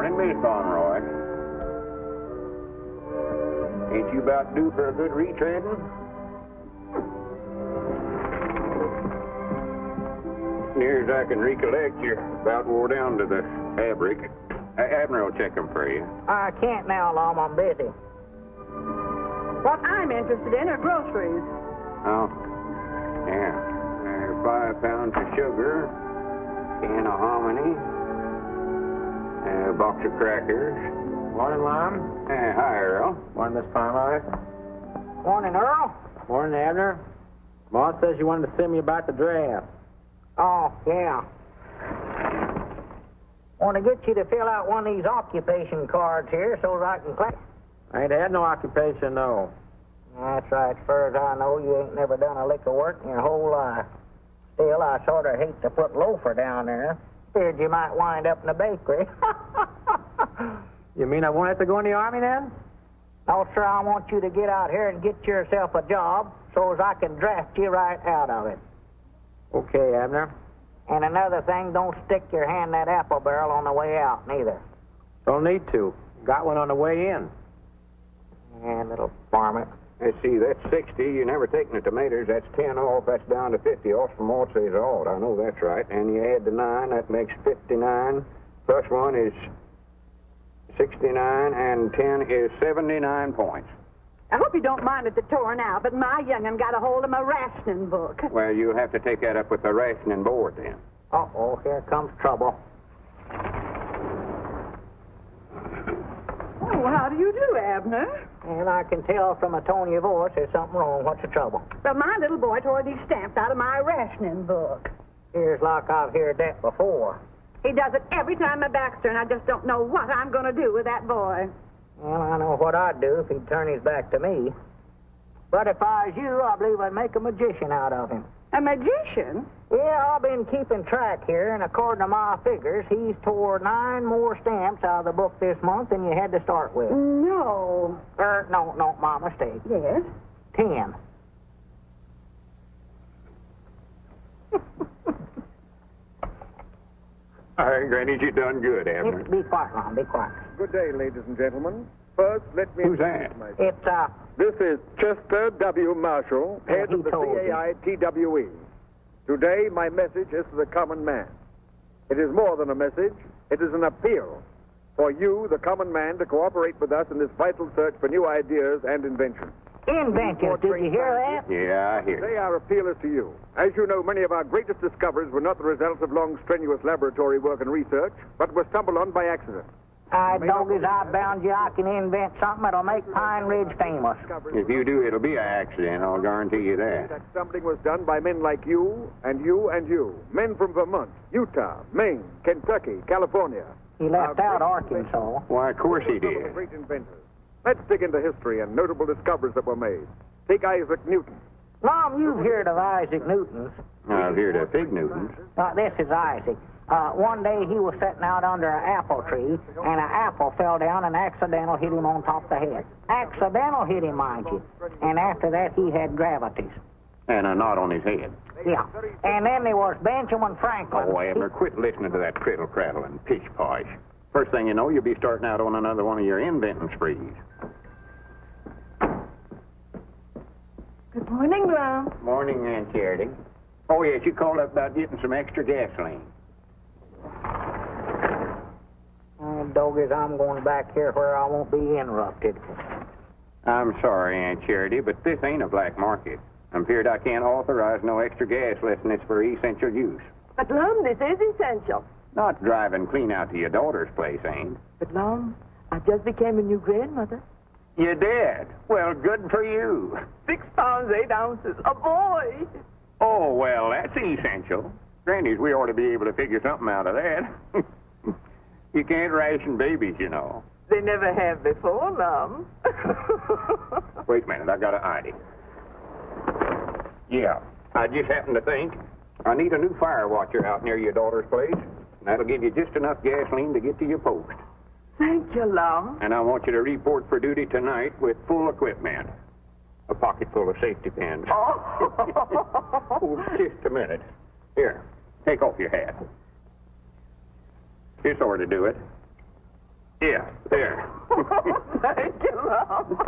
Morning, Miss Conroy. Ain't you about due for a good retreading? Near as I can recollect, you're about wore down to the fabric. Abner will check 'em for you. I can't now, Lum. I'm busy. What I'm interested in are groceries. Oh, yeah. 5 pounds of sugar, can of hominy, a box of crackers. Morning, Lum. Hi, Earl. Morning, Miss Conroy. Morning, Earl. Morning, Abner. Boss says you wanted to see me about the draft. Oh, yeah. Want to get you to fill out one of these occupation cards here so that I can claim. I ain't had no occupation, no. That's right. As far as I know, you ain't never done a lick of work in your whole life. Still, I sort of hate to put loafer down there. Feared you might wind up in the bakery. You mean I won't have to go in the Army then? No, sir, I want you to get out here and get yourself a job so as I can draft you right out of it. Okay, Abner. And another thing, don't stick your hand in that apple barrel on the way out, neither. Don't need to. Got one on the way in. Yeah, little varmint. Let's see, that's 60. You never taken the tomatoes. That's 10 off. That's down to 50 off from what says odd. I know that's right. And you add the 9, that makes 59. Plus 1 is 69, and 10 is 79 points. I hope you don't mind at the torn out, but my young'un got a hold of my rationing book. Well, you'll have to take that up with the rationing board then. Uh-oh, here comes trouble. Oh, how do you do, Abner? And I can tell from the tone of your voice there's something wrong. What's the trouble? Well, my little boy tore these stamps out of my rationing book. Here's like I've heard that before. He does it every time my back's turned. I just don't know what I'm going to do with that boy. Well, I know what I'd do if he'd turn his back to me. But if I was you, I believe I'd make a magician out of him. A magician? Yeah, I've been keeping track here, and according to my figures, he's tore 9 more stamps out of the book this month than you had to start with. No. No, my mistake. Yes? 10. All right, Granny, you done good, Abner. Be quiet, Ron, be quiet. Good day, ladies and gentlemen. First, let me Who's introduce that? myself. It's, This is Chester W. Marshall, head he of the told you. CAI-TWE. Today, my message is to the common man. It is more than a message. It is an appeal for you, the common man, to cooperate with us in this vital search for new ideas and inventions. inventions. Did you hear that? Yeah, I hear Today, you. our appeal is to you. As you know, many of our greatest discoveries were not the results of long, strenuous laboratory work and research, but were stumbled on by accident. Doggies, I bound you I can invent something that'll make Pine Ridge famous. If you do, it'll be an accident, I'll guarantee you that. That stumbling was done by men like you, and you, and you. Men from Vermont, Utah, Maine, Kentucky, California. He left Our out great Arkansas. Why, of course he Some of the did. great inventors. Let's dig into history and notable discoveries that were made. Take Isaac Newton. Mom, you've heard of Isaac Newton's. I've heard of Pig Newtons. This is Isaac. One day he was sitting out under an apple tree, and an apple fell down and accidental hit him on top of the head. Accidental hit him, mind you. And after that, he had gravities. And a knot on his head. Yeah. And then there was Benjamin Franklin. Oh, Abner, quit listening to that criddle craddle and pish posh. First thing you know, you'll be starting out on another one of your inventing sprees. Good morning, Lum. Morning, Aunt Charity. Oh, yes, you called up about getting some extra gasoline. Doggies, I'm going back here where I won't be interrupted. I'm sorry, Aunt Charity, but this ain't a black market. I'm feared I can't authorize no extra gas unless it's for essential use. But, Lum, this is essential. Not driving clean out to your daughter's place, ain't. But, Lum, I just became a new grandmother. You did? Well, good for you. 6 pounds, 8 ounces. A boy. Oh, well, that's essential. Grannies, we ought to be able to figure something out of that. You can't ration babies, you know. They never have before, Lum. Wait a minute, I got an idea. Yeah, I just happened to think I need a new fire watcher out near your daughter's place. And that'll give you just enough gasoline to get to your post. Thank you, Lum. And I want you to report for duty tonight with full equipment. A pocket full of safety pins. Oh, just a minute. Here, take off your hat. This ought to do it. Yeah, there. Thank you, Lum.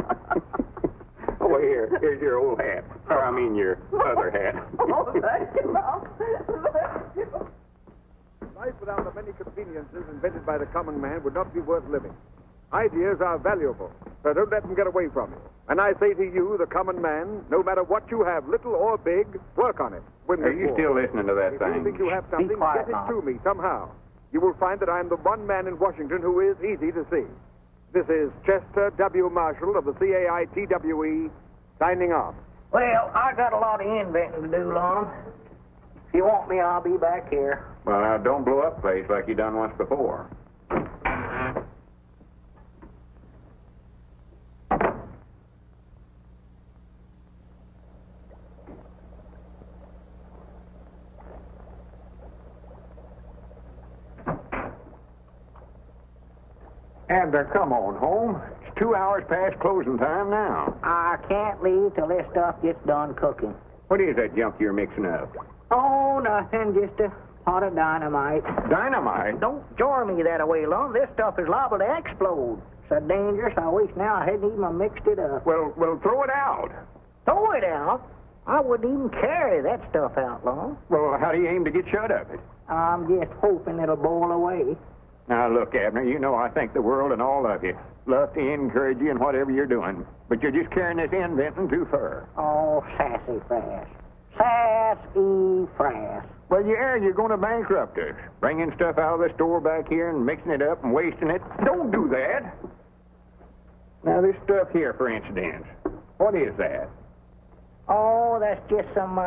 Oh, here's your old hat. Or, I mean, your other hat. Oh, thank you, Lum. Thank you. Life without the many conveniences invented by the common man would not be worth living. Ideas are valuable, so don't let them get away from you. And I say to you, the common man, no matter what you have, little or big, work on it. Win Are this you war. still listening to that If you thing? think you have something, quiet get it now. to me somehow. You will find that I'm the one man in Washington who is easy to see. This is Chester W. Marshall of the CAITWE, signing off. Well, I got a lot of inventing to do, Lum. If you want me, I'll be back here. Well, now, don't blow up the place like you done once before. Abner, come on home. It's 2 hours past closing time now. I can't leave till this stuff gets done cooking. What is that junk you're mixing up? Oh, nothing, just a pot of dynamite. Dynamite? Don't jar me that away, Lum. This stuff is liable to explode. So dangerous, I wish now I hadn't even mixed it up. Well, throw it out. Throw it out? I wouldn't even carry that stuff out, Lum. Well, how do you aim to get shut of it? I'm just hoping it'll boil away. Now, look, Abner, you know I think the world and all of you love to encourage you in whatever you're doing, but you're just carrying this inventing too far. Oh, sassafras. Sassafras. Well, you're going to bankrupt us. Bringing stuff out of the store back here and mixing it up and wasting it. Don't do that. Now, this stuff here, for instance, what is that? Oh, that's just some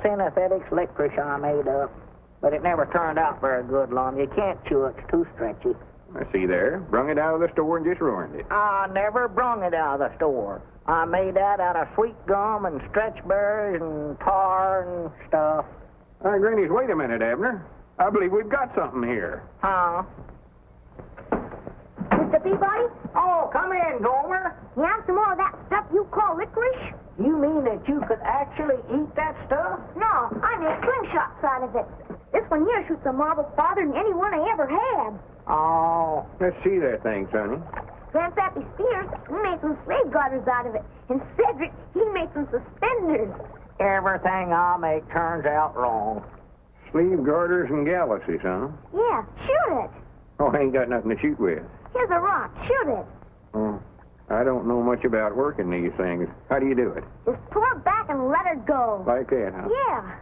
synthetic licorice I made up. But it never turned out very good, Lum. You can't chew it. It's too stretchy. I see there. Brung it out of the store and just ruined it. I never brung it out of the store. I made that out of sweet gum and stretch berries and tar and stuff. Grannies, wait a minute, Abner. I believe we've got something here. Huh? Mr. Peabody, Oh, come in, Gomer. you have some more of that stuff you call licorice? You mean that you could actually eat that stuff? No, I make slingshots out of it. This one here shoots a marble farther than any one I ever had. Oh, Let's see that thing, Sonny. Grandpappy Spears, he made some slave garters out of it. And Cedric, he made some suspenders. everything I make turns out wrong. Sleeve garters and galaxies, huh? Yeah, shoot it. Oh, I ain't got nothing to shoot with. Here's a rock. Shoot it. Oh, I don't know much about working these things. How do you do it? Just pull it back and let her go. Like that, huh? Yeah.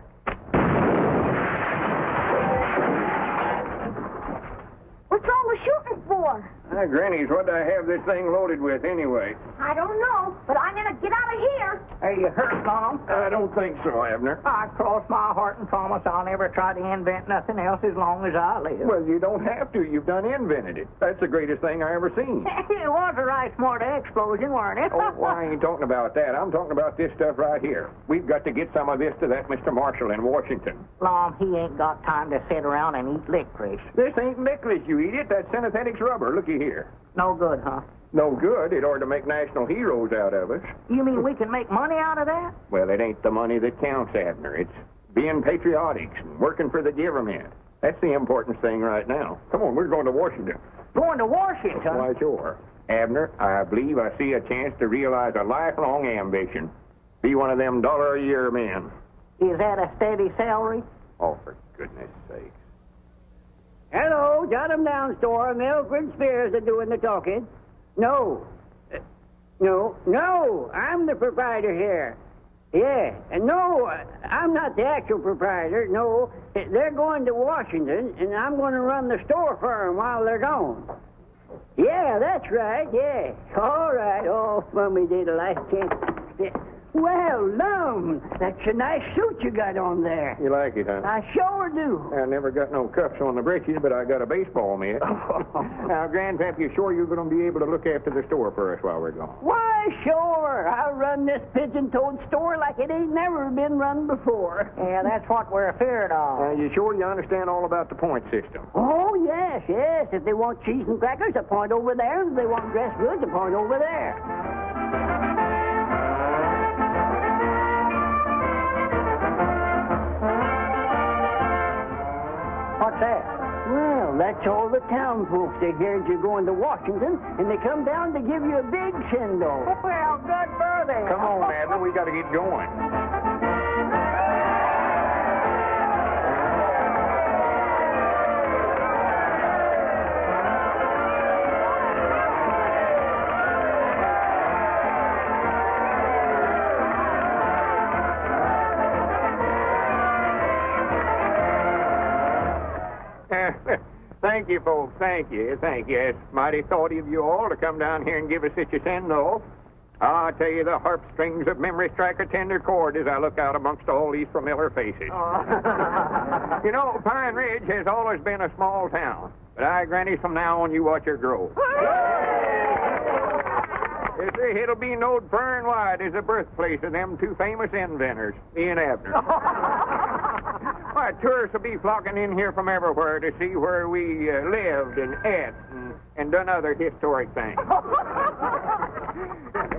What's all the shooting for? Grannies, what do I have this thing loaded with anyway? I don't know, but I'm gonna get out of here. Are you hurt, Mom? I don't think so, Abner. I cross my heart and promise I'll never try to invent nothing else as long as I live. Well, you don't have to. You've done invented it. That's the greatest thing I ever seen. It was a right smart explosion, weren't it? Oh, well, I ain't talking about that. I'm talking about this stuff right here. We've got to get some of this to that Mr. Marshall in Washington. Lom, he ain't got time to sit around and eat licorice. This ain't licorice, you eat it. That's synthetic rubber. Looky here. No good, huh? No good. It ought to make national heroes out of us. You mean we can make money out of that? Well, it ain't the money that counts, Abner. It's being patriotic and working for the government. That's the important thing right now. Come on, we're going to Washington. Going to Washington? Why, sure. Abner, I believe I see a chance to realize a lifelong ambition. Be one of them $1-a-year men. Is that a steady salary? Oh, for goodness sake. Hello, jot 'em down, store. Mildred Spears are doing the talking. No. No, I'm the proprietor here. Yeah, and no, I'm not the actual proprietor. No, they're going to Washington, and I'm going to run the store for 'em while they're gone. Yeah, that's right, yeah. All right, oh, Mummy diddle, I can't... Well, Lum, that's a nice suit you got on there. You like it, huh? I sure do. I never got no cuffs on the breeches, but I got a baseball mitt. Now, Grandpap, you sure you're going to be able to look after the store for us while we're gone? Why, sure. I'll run this pigeon-toed store like it ain't never been run before. Yeah, that's what we're afeard of. You sure you understand all about the point system? Oh, yes. If they want cheese and crackers, a point over there. And if they want dressed goods, a point over there. What's that? Well, that's all the town folks. They heard you're going to Washington, and they come down to give you a big send-off. Well, good for them. Come on, Abner, we got to get going. Thank you, folks. Thank you. Thank you. It's mighty thoughty of you all to come down here and give us such a send-off. I tell you, the harp strings of memory strike a tender chord as I look out amongst all these familiar faces. You know, Pine Ridge has always been a small town, but I grant you from now on you watch her grow. You see, it'll be knowed far and wide as the birthplace of them two famous inventors, me and Abner. Why, tourists will be flocking in here from everywhere to see where we lived and ate and done other historic things.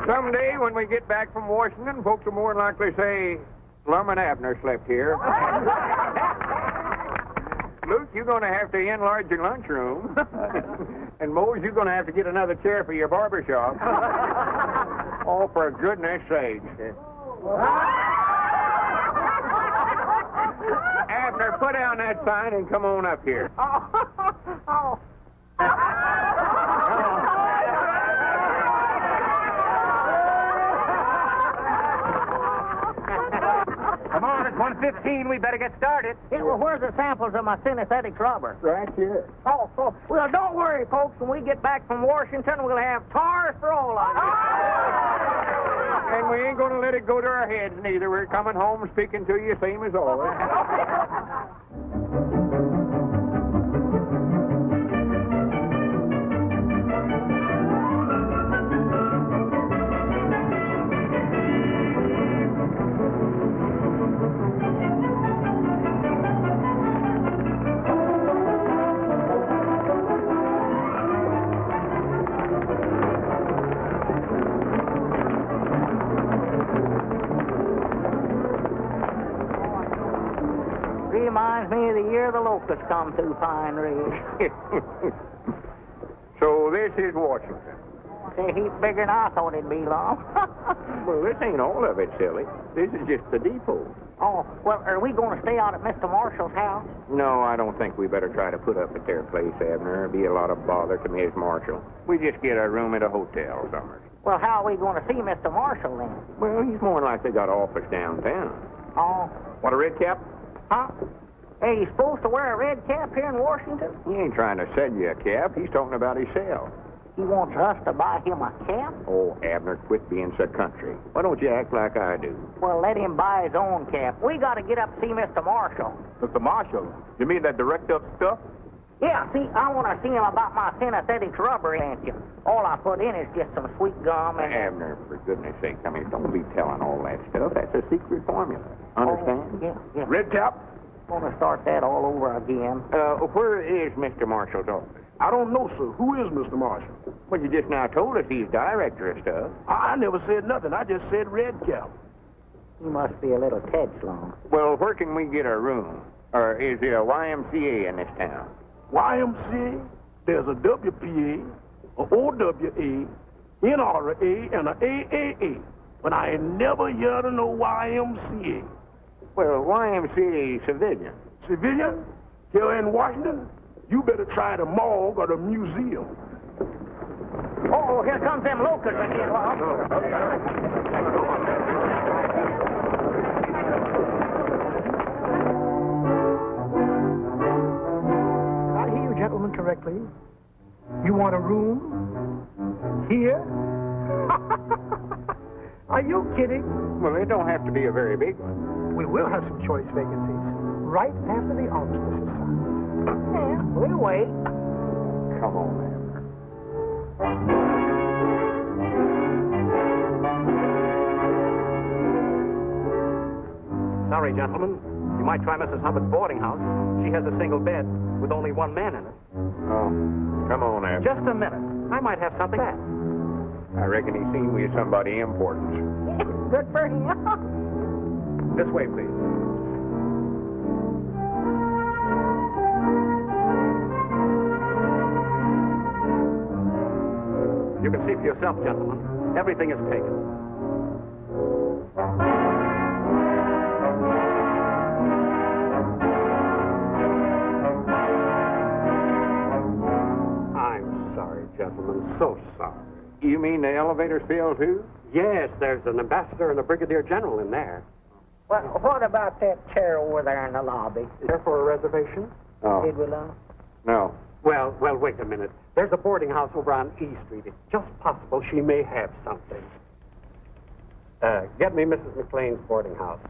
Someday, when we get back from Washington, folks will more than likely say, Lum and Abner slept here. Luke, you're going to have to enlarge your lunchroom. And Mose, you're going to have to get another chair for your barber shop. Oh, for goodness sake. Abner, put down that sign and come on up here. Oh. Come on, it's 1:15. We better get started. Yeah, well, where's the samples of my synesthetic rubber? Right here. Oh, well, don't worry, folks. When we get back from Washington, we'll have tars for all of you. And we ain't going to let it go to our heads, neither. We're coming home speaking to you same as always. Reminds me of the year the locusts come through Pine Ridge. So this is Washington. It's a heap bigger than I thought it'd be, Long. Well, this ain't all of it, silly. This is just the depot. Oh, well, are we going to stay out at Mr. Marshall's house? No, I don't think we better try to put up at their place, Abner. It'd be a lot of bother to Miss Marshall. We just get a room at a hotel somewhere. Well, how are we going to see Mr. Marshall then? Well, he's more than likely got an office downtown. Oh, Want a red cap? huh? Hey, he's supposed to wear a red cap here in Washington? He ain't trying to sell you a cap. He's talking about himself. He wants us to buy him a cap? Oh, Abner, quit being so country. Why don't you act like I do? Well, let him buy his own cap. We got to get up to see Mr. Marshall. Mr. Marshall, you mean that director of stuff? Yeah, see, I want to see him about my synesthetic rubber, ain't you? All I put in is just some sweet gum and... Abner, for goodness sake, I mean, don't be telling all that stuff. That's a secret formula. Understand? Oh, yeah. Red cap? Want to start that all over again. Where is Mr. Marshall's office? I don't know, sir. Who is Mr. Marshall? Well, you just now told us he's director of stuff. I never said nothing. I just said red cap. He must be a little Long. Well, where can we get a room? Or is there a YMCA in this town? YMCA, there's a WPA, a OWA, NRA, and a AAA. But I ain't never heard of no YMCA. Well, YMCA is civilian. Civilian? Here in Washington? You better try the morgue or the museum. Oh, here comes them locusts again, Long. I hear you, gentlemen, correctly. You want a room? Here? Are you kidding? Well, it don't have to be a very big one. We will have some choice vacancies right after the armistice is signed. Yeah, we'll wait. Come on, Abner. Sorry, gentlemen. You might try Mrs. Hubbard's boarding house. She has a single bed with only one man in it. Oh, come on, Abner. Just a minute. I might have something back. I reckon he's seen we somebody important. Good for him. This way, please. You can see for yourself, gentlemen. Everything is taken. I'm sorry, gentlemen. So sorry. You mean the elevator's filled, too? Yes, there's an ambassador and a brigadier general in there. Well, what about that chair over there in the lobby? Is there for a reservation? Oh. Did we love? No. Well, wait a minute. There's a boarding house over on E Street. It's just possible she may have something. Get me Mrs. McLean's boarding house.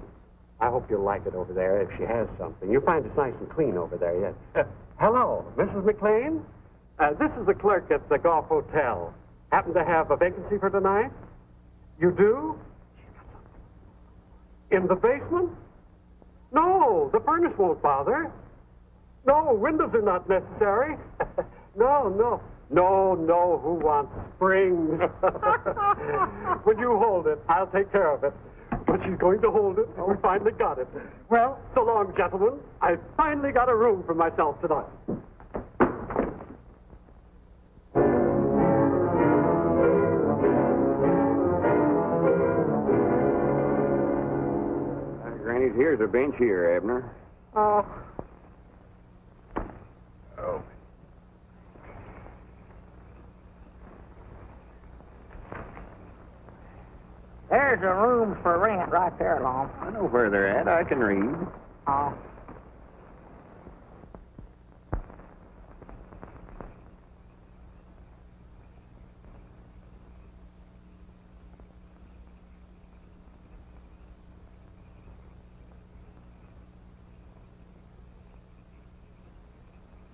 I hope you'll like it over there if she has something. You'll find it's nice and clean over there, yes. Hello, Mrs. McLean? This is the clerk at the Golf Hotel. Happen to have a vacancy for tonight? You do? In the basement? No, the furnace won't bother. No, windows are not necessary. No, who wants springs? Will you hold it? I'll take care of it. But she's going to hold it, and we finally got it. Well, so long, gentlemen. I finally got a room for myself tonight. Granny, here's a bench here, Abner. Oh. There's a room for rent right there, Lon. I know where they're at. I can read. Oh.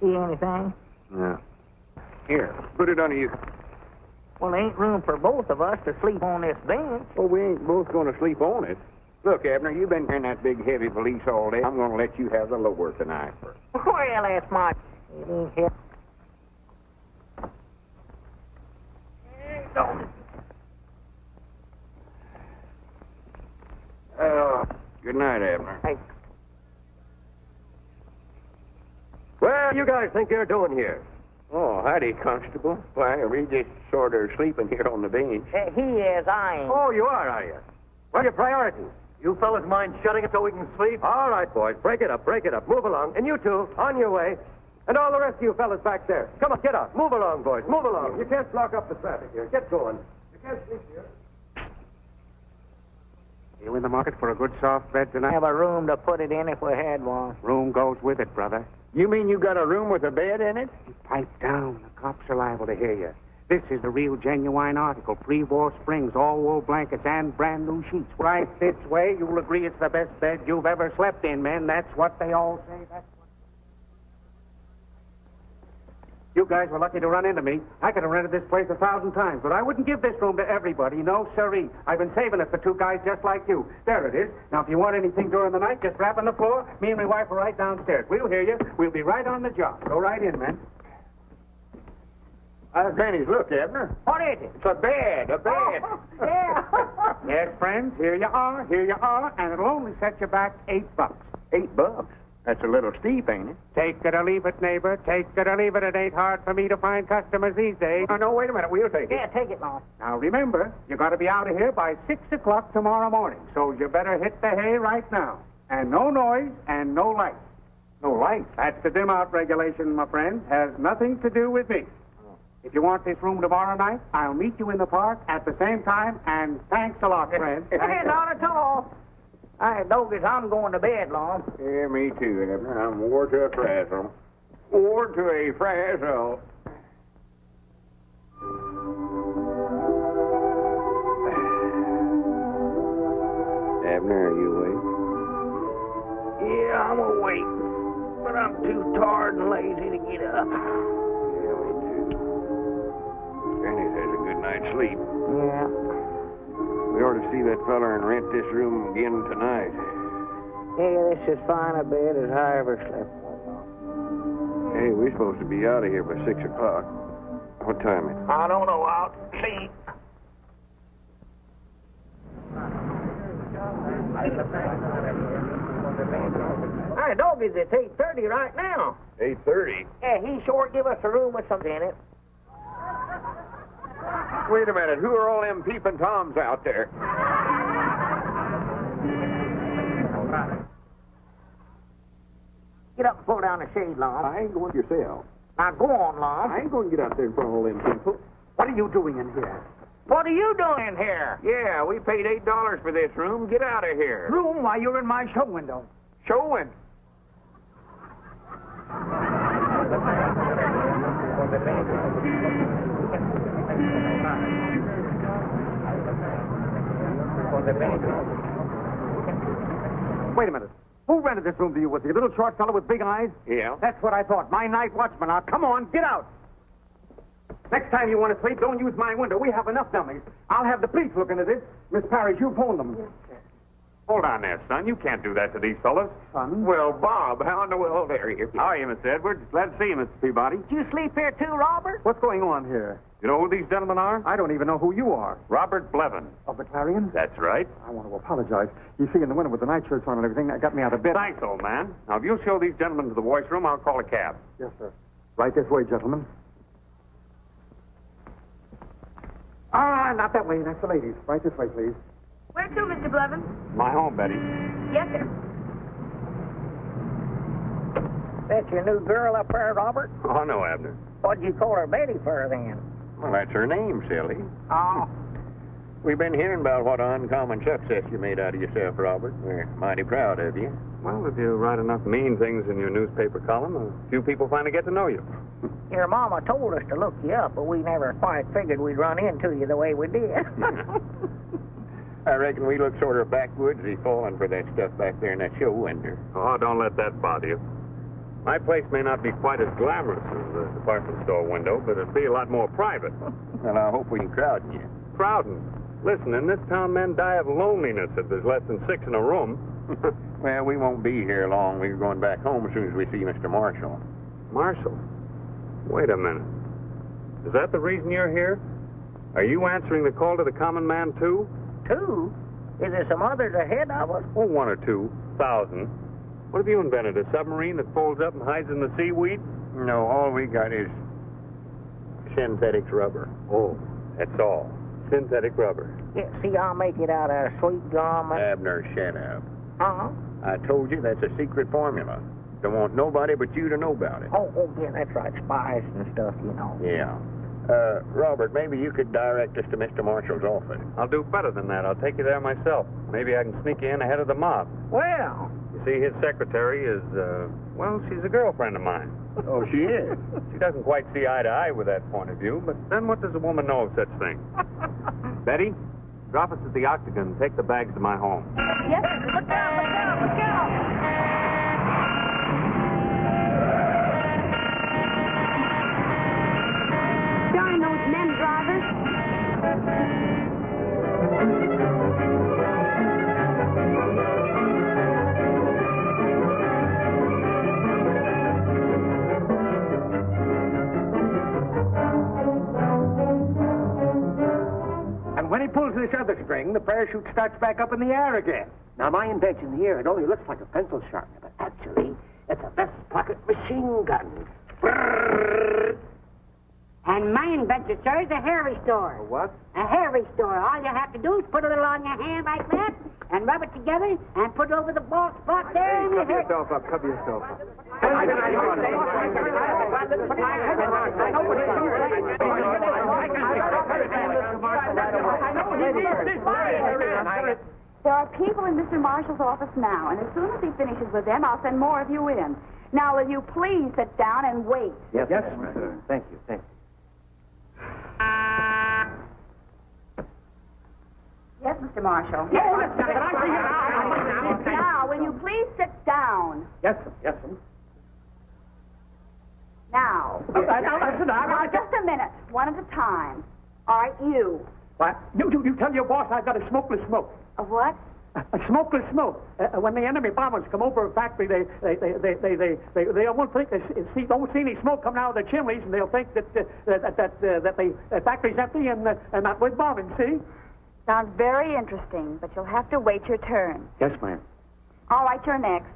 See anything? Yeah. Here, put it under you. Well, there ain't room for both of us to sleep on this bench. Well, we ain't both going to sleep on it. Look, Abner, you've been carrying that big, heavy valise all day. I'm going to let you have the lower tonight. Well, that's my... It ain't here. Good night, Abner. Hey. What do you guys think you're doing here? Oh, howdy, Constable. Why, we just sort of sleeping here on the bench. He is, I ain't. Oh, you are you? What are your priorities? You fellas mind shutting it so we can sleep? All right, boys, break it up. Move along. And you two, on your way. And all the rest of you fellas back there. Come on, get out. Move along, boys. Move along. You can't block up the traffic here. Get going. You can't sleep here. You in the market for a good soft bed tonight? Have a room to put it in if we had one. Room goes with it, brother. You mean you got a room with a bed in it? Pipe down. The cops are liable to hear you. This is the real genuine article. Pre-war springs, all wool blankets, and brand new sheets. Right this way, you'll agree it's the best bed you've ever slept in, men. That's what they all say. You guys were lucky to run into me. I could have rented this place 1,000 times, but I wouldn't give this room to everybody. No, sirree. I've been saving it for two guys just like you. There it is. Now, if you want anything during the night, just rap on the floor. Me and my wife are right downstairs. We'll hear you. We'll be right on the job. Go right in, men. Granny's, look, Abner. What is it? It's a bed, a bed. Oh, yeah. Yes, friends, here you are, and it'll only set you back $8. $8? That's a little steep, ain't it? Take it or leave it, neighbor. Take it or leave it. It ain't hard for me to find customers these days. Oh, no, wait a minute. We'll take it. Yeah, take it, Lon. Now, remember, you got to be out of here by 6 o'clock tomorrow morning, so you better hit the hay right now. And no noise and no light. No light? That's the dim-out regulation, my friend. Has nothing to do with me. If you want this room tomorrow night, I'll meet you in the park at the same time, and thanks a lot, friend. Not at all. I notice I'm going to bed, Lon. Yeah, me too, Abner. I'm wore to a frazzle. Wore to a frazzle. Abner, are you awake? Yeah, I'm awake, but I'm too tired and lazy to get up. Yeah, me too. Granny has a good night's sleep. Yeah. We ought to see that fella and rent this room again tonight. Yeah, this is fine a bed as I ever slept. Hey, we're supposed to be out of here by 6 o'clock. What time is it? I don't know. I'll see. Hey, doggies, it's 8:30 right now. 8:30. Yeah, he sure give us a room with something in it. Wait a minute. Who are all them peeping toms out there? Get up and pull down the shade, Lum. I ain't going yourself. Now go on, Lum. I ain't going to get out there in front of all them people. What are you doing in here? What are you doing here? Yeah, we paid $8 for this room. Get out of here. Room while you're in my show window. Showing. Wait a minute. Who rented this room to you? Was he a little short fellow with big eyes? Yeah. That's what I thought. My night watchman. Now, come on, get out. Next time you want to sleep, don't use my window. We have enough dummies. I'll have the police look into this. Miss Parrish, you phone them. Hold on there, son. You can't do that to these fellas. Son? Well, Bob, how in the world are you? How are you, Mr. Edwards? Glad to see you, Mr. Peabody. Did you sleep here too, Robert? What's going on here? You know who these gentlemen are? I don't even know who you are. Robert Blevin. Of the Clarion? That's right. I want to apologize. You see, in the winter with the night shirts on and everything, that got me out of bed. Thanks, old man. Now, if you'll show these gentlemen to the voice room, I'll call a cab. Yes, sir. Right this way, gentlemen. Ah, not that way. That's the ladies. Right this way, please. Where to, Mr. Blevin? My home, Betty. Yes, sir. That's your new girl up there, Robert? Oh, no, Abner. What'd you call her Betty for, then? Well, that's her name, silly. Oh, We've been hearing about what uncommon success you made out of yourself, Robert. We're mighty proud of you. Well, if you write enough mean things in your newspaper column, a few people finally get to know you. your mama told us to look you up, but we never quite figured we'd run into you the way we did. I reckon we look sort of backwoodsy falling for that stuff back there in that show window. Oh, don't let that bother you. My place may not be quite as glamorous as the department store window, but it'll be a lot more private. Well, I hope we can crowd you. Crowding. Listen, in this town, men die of loneliness if there's less than 6 in a room. Well, we won't be here long. We're going back home as soon as we see Mr. Marshall. Marshall? Wait a minute. Is that the reason you're here? Are you answering the call to the common man, too? Two? Is there some others ahead of us? Oh, 1 or 2,000. What have you invented, a submarine that folds up and hides in the seaweed? No, all we got is synthetic rubber. Oh, that's all. Synthetic rubber. Yeah, see, I'll make it out of sweet gum. Abner, shut up. Uh-huh. I told you that's a secret formula. Don't want nobody but you to know about it. Oh, yeah, that's right. Spice and stuff, you know. Yeah. Robert, maybe you could direct us to Mr. Marshall's office. I'll do better than that. I'll take you there myself. Maybe I can sneak you in ahead of the mob. Well, You see, his secretary is, well, she's a girlfriend of mine. Oh, she is? She doesn't quite see eye to eye with that point of view, but then what does a woman know of such things? Betty, drop us at the Octagon. Take the bags to my home. Yes, sir. Look out, look out, look out. Darn those men drivers. And when he pulls this other string, the parachute starts back up in the air again. Now, my invention here, it only looks like a pencil sharpener, but actually, it's a vest pocket machine gun. And my invention, sir, is a hair restorer. A what? A hair restorer. All you have to do is put a little on your hand like that, and rub it together, and put it over the bald spot there, and your hair... Cover yourself up. There are people in Mr. Marshall's office now, and as soon as he finishes with them, I'll send more of you in. Now, will you please sit down and wait? Yes, sir. Thank you, thank you. Yes, Mr. Marshall. Now, will you please sit down? Yes, sir. Yes, sir. Now. Now, just a minute, one at a time. All right, you. What? You tell your boss I've got a smokeless smoke. A what? A smokeless smoke. When the enemy bombers come over a factory, they won't think don't see any smoke coming out of the chimneys, and they'll think that the factory's empty and not with bombing. See? Sounds very interesting, but you'll have to wait your turn. Yes, ma'am. All right, you're next.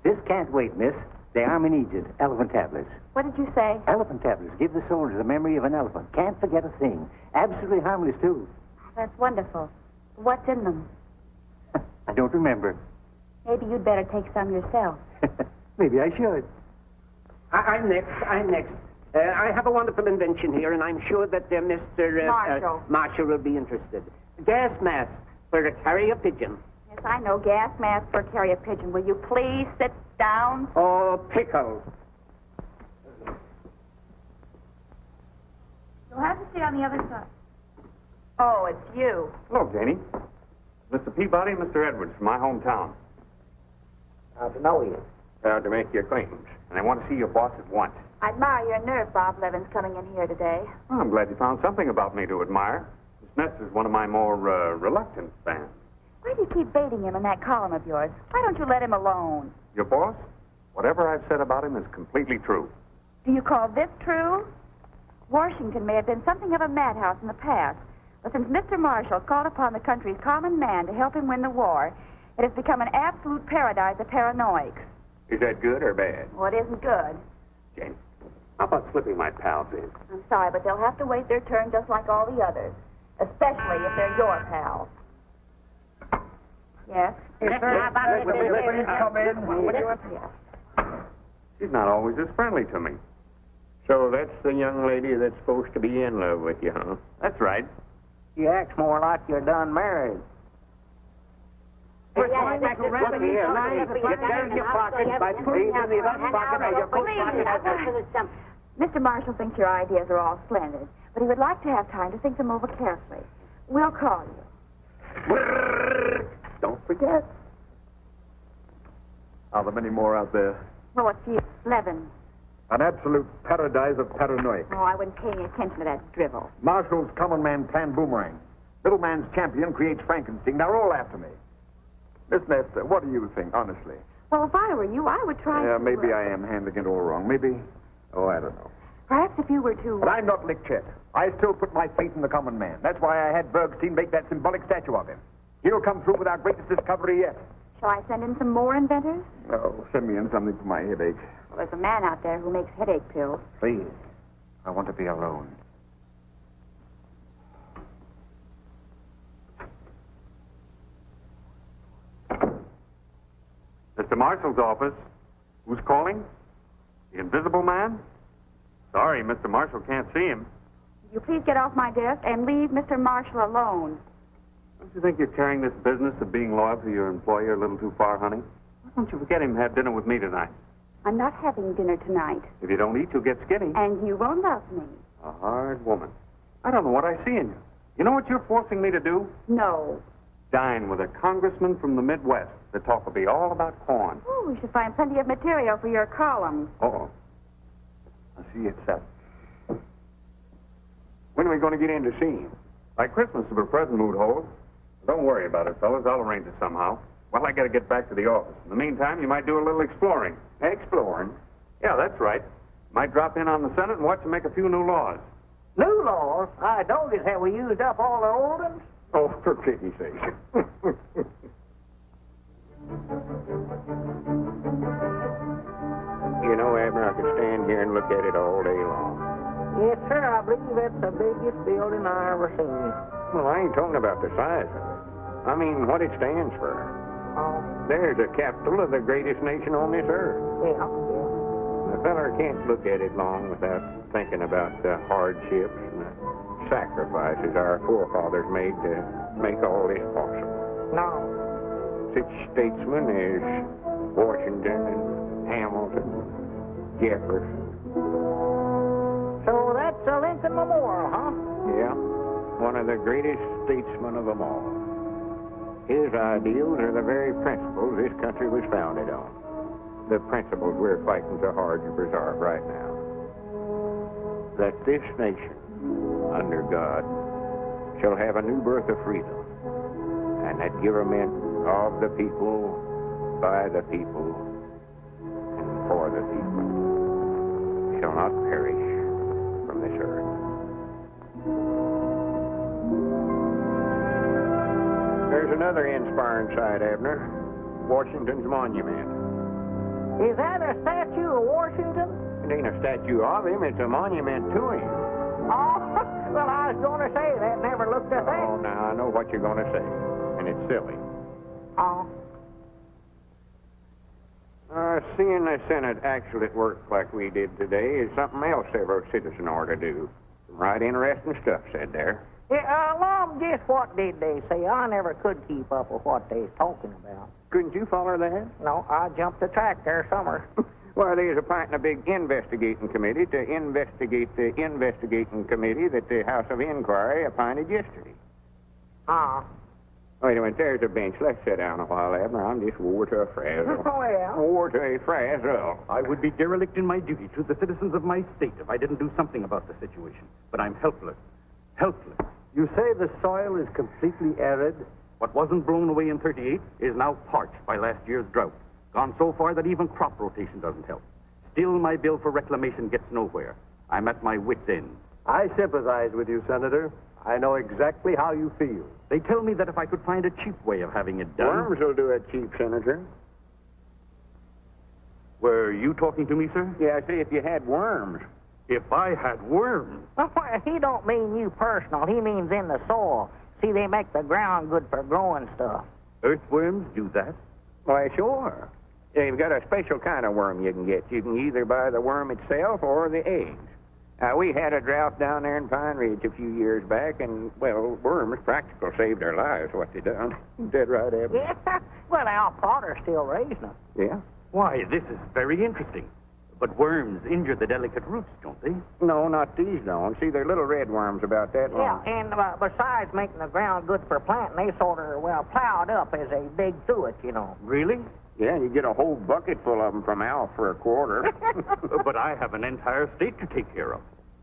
This can't wait, miss. The army needs it. Elephant tablets. What did you say? Elephant tablets. Give the soldier the memory of an elephant. Can't forget a thing. Absolutely harmless, too. That's wonderful. What's in them? I don't remember. Maybe you'd better take some yourself. Maybe I should. I'm next. I have a wonderful invention here, and I'm sure that Mr. Marshall. Marshall will be interested. Gas mask for a carrier pigeon. Yes, I know. Gas mask for carrier pigeon. Will you please sit down? Oh, pickles. You'll have to sit on the other side. Oh, it's you. Hello, Janie. Mr. Peabody and Mr. Edwards from my hometown. How'd you know you? Proud to make your acquaintance. And I want to see your boss at once. I admire your nerve, Bob Levin's coming in here today. Well, I'm glad you found something about me to admire. Miss Nestor's one of my more reluctant fans. Why do you keep baiting him in that column of yours? Why don't you let him alone? Your boss? Whatever I've said about him is completely true. Do you call this true? Washington may have been something of a madhouse in the past, but since Mr. Marshall called upon the country's common man to help him win the war, it has become an absolute paradise of paranoics. Is that good or bad? Well, it isn't good. Janie, how about slipping my pals in? I'm sorry, but they'll have to wait their turn just like all the others, especially if they're your pals. Yes? Come in. She's not always this friendly to me. So that's the young lady that's supposed to be in love with you, huh? That's right. You act more like you're done married. Look here, get down in your pocket by putting in the left pocket or your coat pocket. Mr. Marshall thinks your ideas are all splendid, but he would like to have time to think them over carefully. We'll call you. Don't forget. Are there many more out there? Well, it's you, Levin. An absolute paradise of paranoia. Oh, I wouldn't pay any attention to that drivel. Marshall's common man planned boomerang. Little man's champion creates Frankenstein. They're all after me. Miss Nestor, what do you think, honestly? Well, if I were you, I would try to... Maybe I am handling it all wrong. Maybe... Oh, I don't know. Perhaps if you were to... But I'm not Lick Chet. I still put my faith in the common man. That's why I had Bergstein make that symbolic statue of him. He'll come through with our greatest discovery yet. Shall I send in some more inventors? Oh, send me in something for my headache. Well, there's a man out there who makes headache pills. Please. I want to be alone. Mr. Marshall's office. Who's calling? The Invisible Man? Sorry, Mr. Marshall can't see him. Will you please get off my desk and leave Mr. Marshall alone? Don't you think you're carrying this business of being loyal to your employer a little too far, honey? Why don't you forget him and have dinner with me tonight? I'm not having dinner tonight. If you don't eat, you'll get skinny. And you won't love me. A hard woman. I don't know what I see in you. You know what you're forcing me to do? No. Dine with a congressman from the Midwest. The talk will be all about corn. Oh, we should find plenty of material for your columns. Uh-oh. I see it's set. When are we going to get in to see him? By Christmas, if a present mood holds. Don't worry about it, fellas. I'll arrange it somehow. Well, I got to get back to the office. In the meantime, you might do a little exploring. Exploring? Yeah, that's right. Might drop in on the Senate and watch them make a few new laws. New laws? I noticed, have we used up all the old ones? Oh, for pity's sake. You know, Abner, I could stand here and look at it all day long. Yes, sir. I believe that's the biggest building I ever seen. Well, I ain't talking about the size of it. I mean, what it stands for. Oh, There's the capital of the greatest nation on this earth. yeah. A feller can't look at it long without thinking about the hardships and the sacrifices our forefathers made to make all this possible. No. Such statesmen as Washington and Hamilton, Jefferson. So that's a Lincoln Memorial, huh? Yeah, one of the greatest statesmen of them all. His ideals are the very principles this country was founded on. The principles we're fighting so hard to preserve right now. That this nation, under God, shall have a new birth of freedom, and that government of the people, by the people, and for the people, shall not perish from this earth. There's another inspiring sight, Abner. Washington's monument. Is that a statue of Washington? It ain't a statue of him, it's a monument to him. Oh, well, I was going to say that. Never looked at that. Oh, now I know what you're going to say, and it's silly. Oh. Seeing the Senate actually at work like we did today is something else every citizen ought to do. Some right interesting stuff said there. Yeah, Lom, just what did they say? I never could keep up with what they was talking about. Couldn't you follow that? No, I jumped the track there somewhere. Well, they was appointing a big investigating committee to investigate the investigating committee that the House of Inquiry appointed yesterday. Ah. Wait a minute, there's a bench. Let's sit down a while, Abner. I'm just wore to a frazzle. Well. Wore to a frazzle. I would be derelict in my duty to the citizens of my state if I didn't do something about the situation. But I'm helpless. Helpless. You say the soil is completely arid? What wasn't blown away in 38 is now parched by last year's drought. Gone so far that even crop rotation doesn't help. Still, my bill for reclamation gets nowhere. I'm at my wit's end. I sympathize with you, Senator. I know exactly how you feel. They tell me that if I could find a cheap way of having it done... Worms will do it cheap, Senator. Were you talking to me, sir? Yeah, I say if you had worms. If I had worms? Well, he don't mean you personal. He means in the soil. See, they make the ground good for growing stuff. Earthworms do that? Why, sure. They've got a special kind of worm you can get. You can either buy the worm itself or the eggs. We had a drought down there in Pine Ridge a few years back, and, well, worms practical saved our lives, what they done. Dead right, Abner. Yeah. Well, Al Potter's still raising them. Yeah? Why, this is very interesting. But worms injure the delicate roots, don't they? No, not these don't. See, they're little red worms about that long. Yeah, and besides making the ground good for planting, they sort of, well, plowed up as they dig through it, you know. Really? Yeah, you get a whole bucket full of them from Al for a quarter. But I have an entire state to take care of.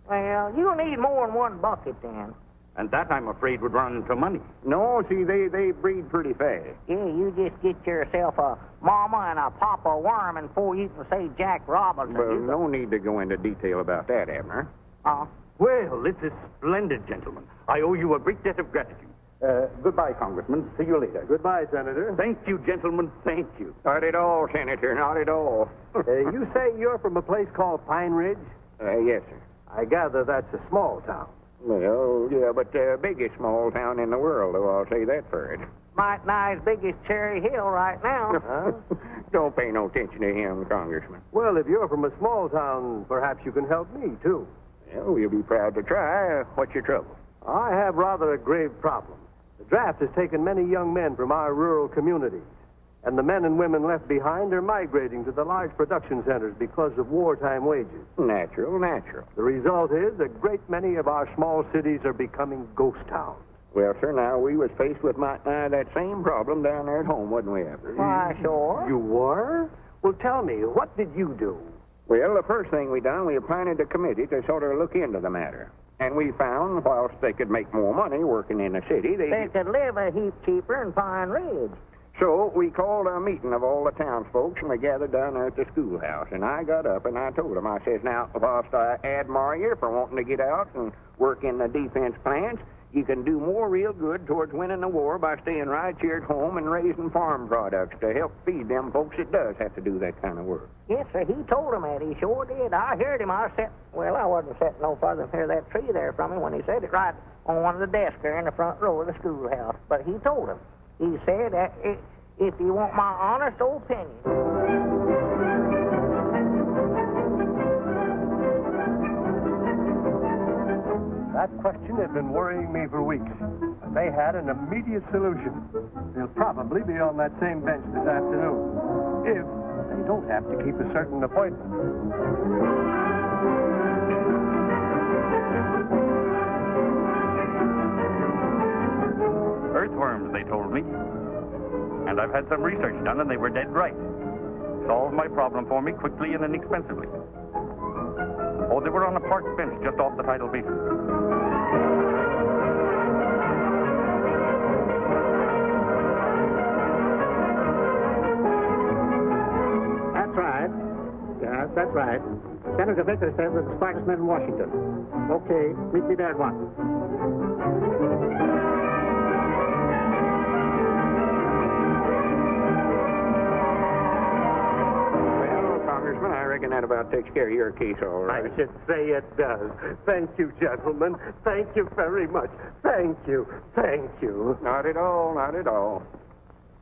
Well, you need more than one bucket then. And that, I'm afraid, would run into money. No, see, they breed pretty fast. Yeah, you just get yourself a mama and a papa worm, and before you can say Jack Robinson... Well, no need to go into detail about that, Abner. Well, this is splendid, gentlemen. I owe you a great debt of gratitude. Goodbye, Congressman. See you later. Goodbye, Senator. Thank you, gentlemen. Thank you. Not at all, Senator. Not at all. You say you're from a place called Pine Ridge? Yes, sir. I gather that's a small town. Well, yeah, but the biggest small town in the world, though, I'll say that for it. Might nigh as big as Cherry Hill right now. Don't pay no attention to him, Congressman. Well, if you're from a small town, perhaps you can help me, too. Well, we'll be proud to try. What's your trouble? I have rather a grave problem. The draft has taken many young men from our rural communities, and the men and women left behind are migrating to the large production centers because of wartime wages. Natural. The result is a great many of our small cities are becoming ghost towns. Well, sir, now, we was faced with that same problem down there at home, wasn't we, Abner? Why, sure. You were? Well, tell me, what did you do? Well, the first thing we done, we appointed a committee to sort of look into the matter. And we found, whilst they could make more money working in the city, they could live a heap cheaper in Pine Ridge. So we called a meeting of all the townsfolk, and we gathered down there at the schoolhouse. And I got up and I told them, I says, now, whilst I admire you for wanting to get out and work in the defense plants, you can do more real good towards winning the war by staying right here at home and raising farm products to help feed them folks that does have to do that kind of work. Yes, sir, he told them that. He sure did. I heard him. I wasn't sitting no farther than that tree there from him when he said it, right on one of the desks there in the front row of the schoolhouse. But he told him. He said, if you want my honest opinion... That question has been worrying me for weeks. But they had an immediate solution. They'll probably be on that same bench this afternoon. If they don't have to keep a certain appointment. Earthworms, they told me. And I've had some research done, and they were dead right. Solved my problem for me quickly and inexpensively. Oh, they were on a park bench just off the tidal basin. That's right. Yes, that's right. Senator Vickers says that the smartest men in Washington. Okay, meet me there at once. Congressman. I reckon that about takes care of your case all right. I should say it does. Thank you, gentlemen. Thank you very much. Thank you. Thank you. Not at all, not at all.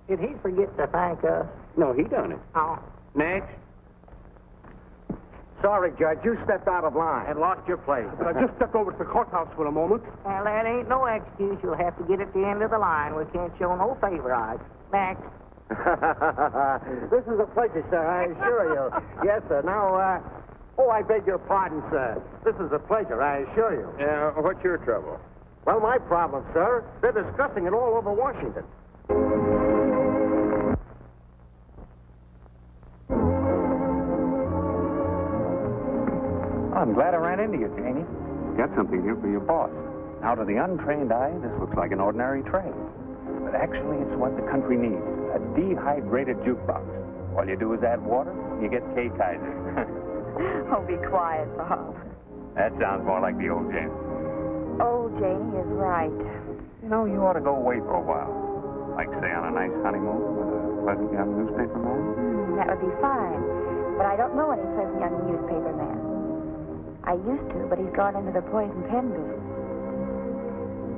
Did he forget to thank us? No, he done it. Oh. Next. Sorry, Judge, you stepped out of line and lost your place. I just stepped over to the courthouse for a moment. Well, that ain't no excuse. You'll have to get at the end of the line. We can't show no favorites. Next. This is a pleasure, sir, I assure you. Yes, sir. Now, I beg your pardon, sir. This is a pleasure, I assure you. What's your trouble? Well, my problem, sir, they're discussing it all over Washington. I'm glad I ran into you, Janie. Got something here for your boss. Now, to the untrained eye, this looks like an ordinary tray. But actually, it's what the country needs. A dehydrated jukebox. All you do is add water, you get K. Kaiser. Oh, be quiet, Bob. That sounds more like the old Janie. Old Janie is right. You know, you ought to go away for a while. Like, say, on a nice honeymoon with a pleasant young newspaper man. That would be fine. But I don't know any pleasant young newspaper man. I used to, but he's gone into the poison pen business.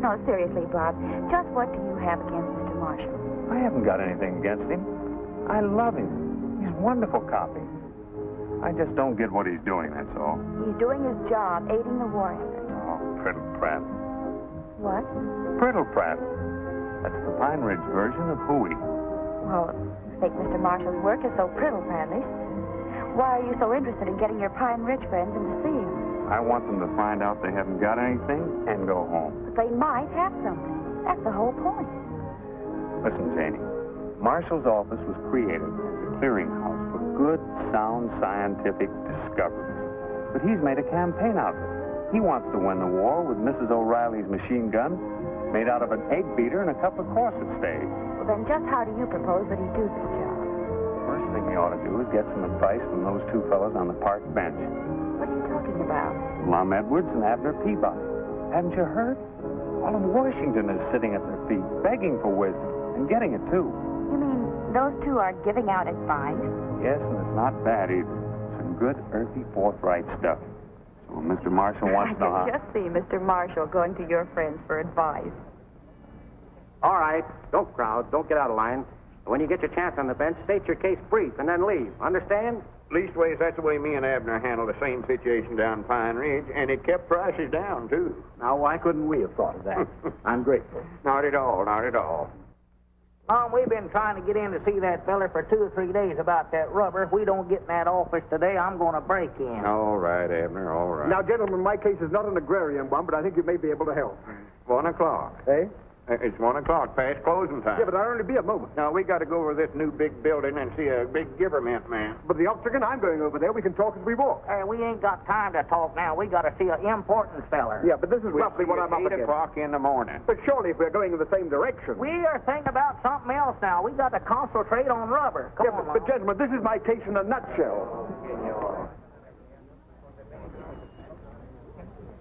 No, seriously, Bob, just what do you have against Mr. Marshall? I haven't got anything against him. I love him. He's wonderful copy. I just don't get what he's doing, that's all. He's doing his job, aiding the war effort. Oh, Priddle Pratt. What? Priddle Pratt. That's the Pine Ridge version of Hooey. Well, I think Mr. Marshall's work is so priddle-prattish. Why are you so interested in getting your Pine Ridge friends in to see him? I want them to find out they haven't got anything and go home. But they might have something. That's the whole point. Listen, Janie. Marshall's office was created as a clearinghouse for good, sound, scientific discoveries. But he's made a campaign out of it. He wants to win the war with Mrs. O'Reilly's machine gun made out of an egg beater and a couple of corset stays. Well, then just how do you propose that he do this job? First thing he ought to do is get some advice from those two fellows on the park bench. What are you talking about? Lum Edwards and Abner Peabody. Haven't you heard? All of Washington is sitting at their feet, begging for wisdom, and getting it, too. You mean those two are giving out advice? Yes, and it's not bad, either. Some good, earthy, forthright stuff. So when Mr. Marshall wants to know I can just see Mr. Marshall going to your friends for advice. All right, don't crowd. Don't get out of line. When you get your chance on the bench, state your case brief and then leave. Understand? Leastways, that's the way me and Abner handled the same situation down Pine Ridge, and it kept prices down, too. Now, why couldn't we have thought of that? I'm grateful. Not at all, not at all. Mom, we've been trying to get in to see that feller for 2 or 3 days about that rubber. If we don't get in that office today, I'm going to break in. All right, Abner, all right. Now, gentlemen, my case is not an agrarian one, but I think you may be able to help. 1 o'clock. Eh? It's 1 o'clock, past closing time. Yeah, but I'll only be a moment. Now, we got to go over this new big building and see a big government man. But the Octagon, I'm going over there. We can talk as we walk. We ain't got time to talk now. We got to see an important feller. Yeah, but this is We'll roughly see what at I'm up 8 against. o'clock in the morning. But surely if we're going in the same direction. We are thinking about something else now. We got to concentrate on rubber. Come on, but gentlemen, this is my case in a nutshell.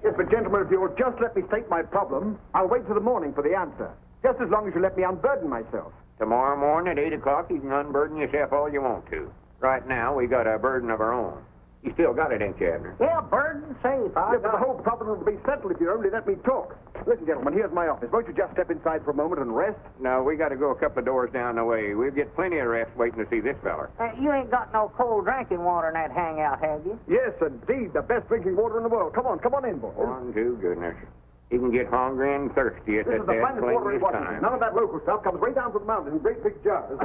Yes, but gentlemen, if you'll just let me state my problem, I'll wait till the morning for the answer. Just as long as you let me unburden myself. Tomorrow morning at 8 o'clock, you can unburden yourself all you want to. Right now, we got a burden of our own. You still got it, ain't you, Abner? Yeah, burden safe. Yeah, but the whole problem will be settled if you only let me talk. Listen, gentlemen, here's my office. Won't you just step inside for a moment and rest? No, we got to go a couple of doors down the way. We'll get plenty of rest waiting to see this feller. You ain't got no cold drinking water in that hangout, have you? Yes, indeed. The best drinking water in the world. Come on in, boys. One, two, goodness. You can get hungry and thirsty at This is that the dead finest water in cleanest Washington. time. None of that local stuff comes way down from the mountains in great big jars.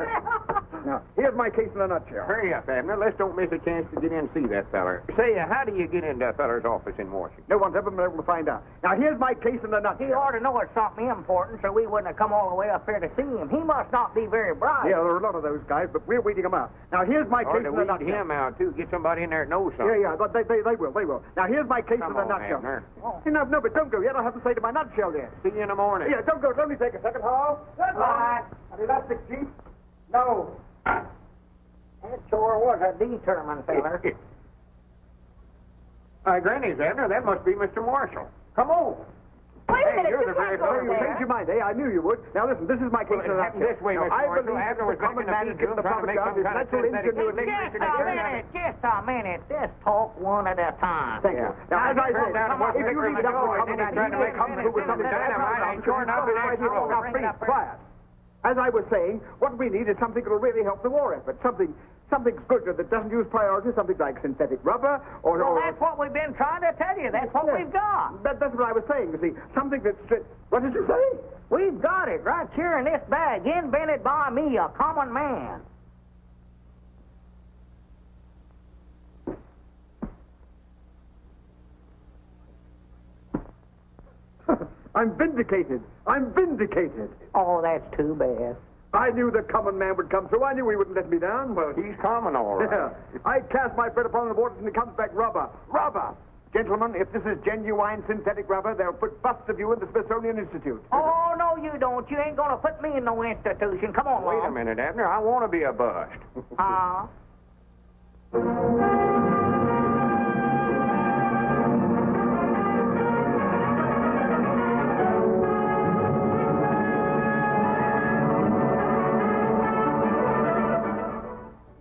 Now, here's my case in a nutshell. Hurry up, Abner. Let's don't miss a chance to get in and see that feller. Say, how do you get into that feller's office in Washington? No one's ever been able to find out. Now, here's my case in a nutshell. He ought to know it's something important, so we wouldn't have come all the way up here to see him. He must not be very bright. Yeah, there are a lot of those guys, but we're weeding them out. Now, here's my Or case to in a weed nutshell. him out, too. Get somebody in there that knows something. Yeah, but they will. Now, here's my case Come in a on, nutshell. Abner. Hey, no, but don't go yet. I have to say to my nutshell yet. See you in the morning. Yeah, don't go. Let me take a second. Hello? Goodbye. An elastic jeep? No. That sure was a determined feller. Granny's Abner. That must be Mr. Marshall. Come on. Wait a minute. you're You the very can't go fellow. You there. changed your mind, eh? I knew you would. Now listen, this is my case. Well, it happened this way, Now, Mr. I Marshall. believe Abner that was the common making a man is beat getting the trying to profit make out of some his kind of natural synthetic ingenuity. Just a minute. Just talk one at a time. Thank you. Now, as I said, if you leave it up to the common man, trying to make come through with something dynamite, and sure enough, it ain't true. Now, please, quiet. As I was saying, what we need is something that will really help the war effort. Something good that doesn't use priority, something like synthetic rubber or... Well, that's what we've been trying to tell you. That's what we've got. That's what I was saying, you see. Something that's... What did you say? We've got it right here in this bag, invented by me, a common man. I'm vindicated. I'm vindicated. Oh, that's too bad. I knew the common man would come through. I knew he wouldn't let me down. Well, he's common, all right. Yeah. I cast my bread upon the waters and it comes back rubber. Rubber! Gentlemen, if this is genuine synthetic rubber, they'll put busts of you in the Smithsonian Institute. Oh, no, you don't. You ain't going to put me in no institution. Come on, Wait a minute, Abner. I want to be a bust.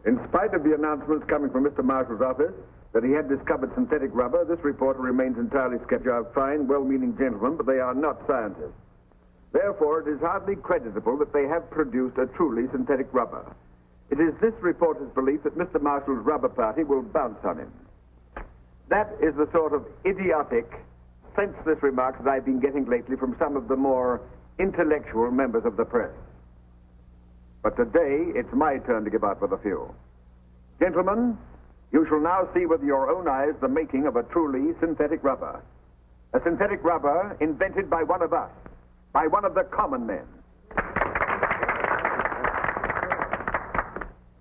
In spite of the announcements coming from Mr. Marshall's office that he had discovered synthetic rubber, this reporter remains entirely skeptical of fine, well-meaning gentlemen, but they are not scientists. Therefore, it is hardly creditable that they have produced a truly synthetic rubber. It is this reporter's belief that Mr. Marshall's rubber party will bounce on him. That is the sort of idiotic, senseless remarks that I've been getting lately from some of the more intellectual members of the press. But today, it's my turn to give out with a few. Gentlemen, you shall now see with your own eyes the making of a truly synthetic rubber. A synthetic rubber invented by one of us, by one of the common men.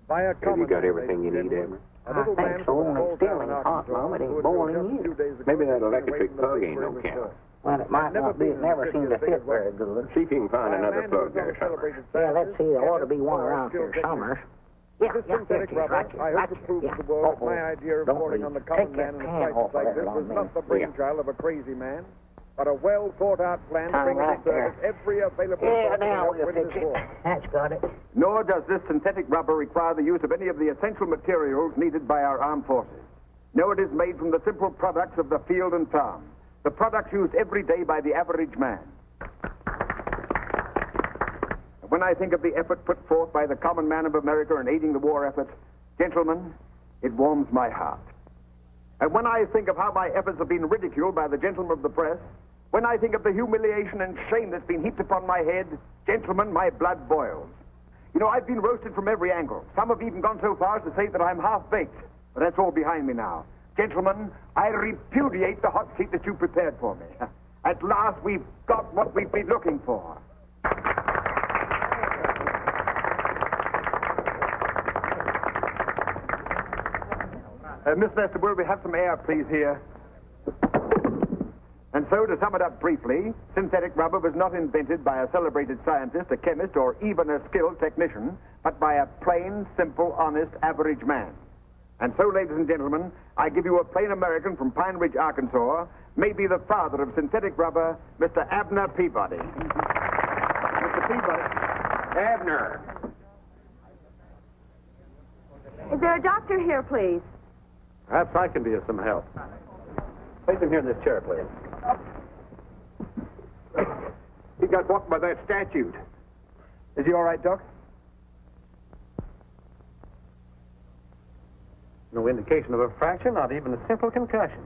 By a common Have you got everything you need, Abner? I think so, and it's still ain't hot, Mom. It ain't boiling yet. Maybe that electric plug ain't no count. Well, it might not be. It never seemed to fit very good. See if you can find another plug there somewhere. Yeah, let's see. There ought to be one around here somewhere. Yeah, here it is, right here, right here. Yeah. My idea of reporting on the common man in a crisis like this was not the brainchild of a crazy man, but a well-thought-out plan to bring into service every available Yeah, source of now help we'll with fix this it. war. That's got it. Nor does this synthetic rubber require the use of any of the essential materials needed by our armed forces. No, it is made from the simple products of the field and farm, the products used every day by the average man. When I think of the effort put forth by the common man of America in aiding the war effort, gentlemen, it warms my heart. And when I think of how my efforts have been ridiculed by the gentlemen of the press, when I think of the humiliation and shame that's been heaped upon my head, gentlemen, my blood boils. You know, I've been roasted from every angle. Some have even gone so far as to say that I'm half-baked. But that's all behind me now. Gentlemen, I repudiate the hot seat that you prepared for me. At last, we've got what we've been looking for. Miss Lester, will we have some air, please, here? And so, to sum it up briefly, synthetic rubber was not invented by a celebrated scientist, a chemist, or even a skilled technician, but by a plain, simple, honest, average man. And so, ladies and gentlemen, I give you a plain American from Pine Ridge, Arkansas, maybe the father of synthetic rubber, Mr. Abner Peabody. Mr. Peabody. Abner. Is there a doctor here, please? Perhaps I can be of some help. Place him here in this chair, please. He got walked by that statute. Is he all right, Doc? No indication of a fracture, not even a simple concussion.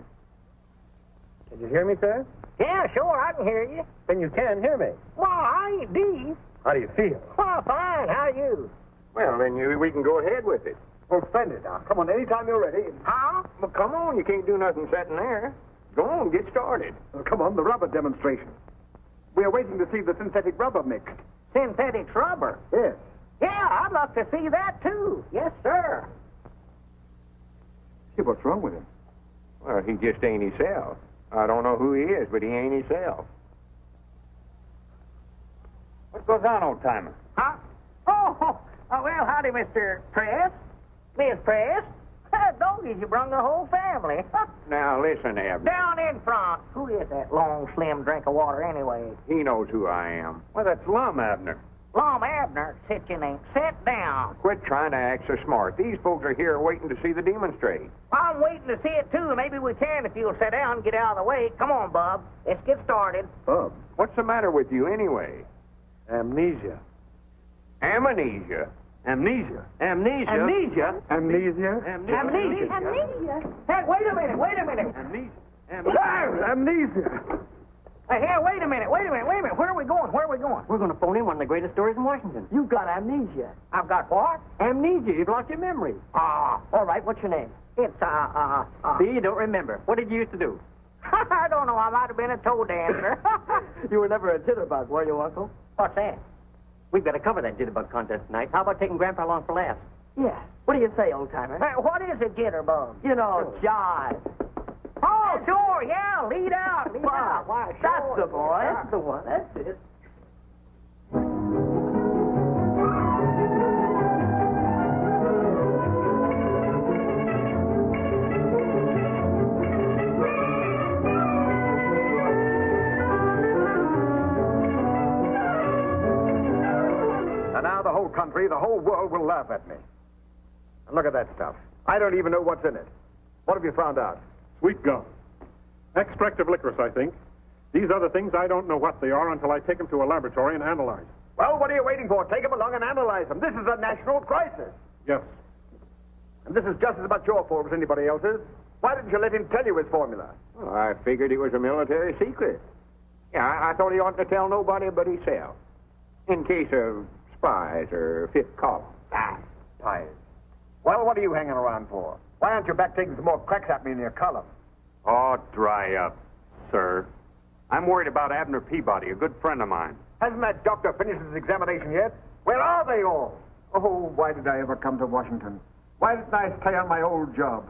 Can you hear me, sir? Yeah, sure, I can hear you. Then you can hear me. Well, I ain't deep. How do you feel? Well, fine. How are you? Well, then we can go ahead with it. Well, splendid, Doc. Come on, anytime you're ready. Huh? Well, come on. You can't do nothing sitting there. Go on, get started. Come on, the rubber demonstration. We are waiting to see the synthetic rubber mixed. Synthetic rubber? Yes. Yeah, I'd love to see that, too. Yes, sir. See, what's wrong with him? Well, he just ain't himself. I don't know who he is, but he ain't himself. What goes on, old timer? Huh? Oh, well, howdy, Mr. Press. Miss Press. Doggies, you brung the whole family. Now, listen, Abner. Down in front. Who is that long, slim drink of water anyway? He knows who I am. Well, that's Lum, Abner. Lum Abner, sit your name. Sit down. Quit trying to act so smart. These folks are here waiting to see the demonstrate. I'm waiting to see it, too. Maybe we can if you'll sit down and get out of the way. Come on, Bub. Let's get started. Bub, what's the matter with you anyway? Amnesia. Amnesia? Amnesia. Amnesia. Amnesia? Amnesia. Amnesia. Amnesia. Hey, wait a minute. Amnesia. Amnesia. Hey, wait a minute. Where are we going? We're going to phone in one of the greatest stories in Washington. You've got amnesia. I've got what? Amnesia. You've lost your memory. All right, what's your name? It's, See, you don't remember. What did you used to do? I don't know. I might have been a toe dancer. You were never a jitterbug, were you, Uncle? What's that? We've got to cover that jitterbug contest tonight. How about taking Grandpa along for laughs? Yeah. What do you say, old-timer? Hey, what is a jitterbug? You know, jive. Oh, sure, yeah. Lead out. Why, That's sure. the boy. That's the one. That's it. And now the whole country, the whole world will laugh at me. And look at that stuff. I don't even know what's in it. What have you found out? Sweet gum. Extract of licorice, I think. These other things, I don't know what they are until I take them to a laboratory and analyze. Well, what are you waiting for? Take them along and analyze them. This is a national crisis. Yes. And this is just as much your fault as anybody else's. Why didn't you let him tell you his formula? Well, I figured it was a military secret. Yeah, I thought he oughtn't to tell nobody but himself. In case of spies or fifth column. Tired. Well, what are you hanging around for? Why aren't you back taking some more cracks at me in your column? Oh, dry up, sir. I'm worried about Abner Peabody, a good friend of mine. Hasn't that doctor finished his examination yet? Where are they all? Oh, why did I ever come to Washington? Why didn't I stay on my old job?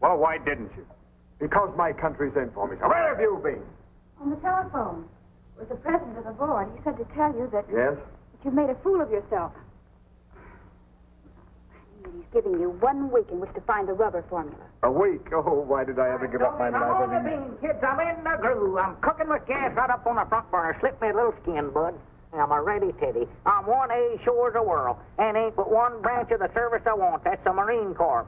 Well, why didn't you? Because my country's in for me. So where have you been? On the telephone with the president of the board. He said to tell you that, Yes? that you've made a fool of yourself. He's giving you 1 week in which to find the rubber formula. A week? Oh, why did I ever give up my I'm life? on the bean, kids. I'm in the groove. I'm cooking with gas right up on the front burner. Slip me a little skin, bud. I'm a ready teddy. I'm 1A sure as a whirl. And ain't but one branch of the service I want. That's the Marine Corps.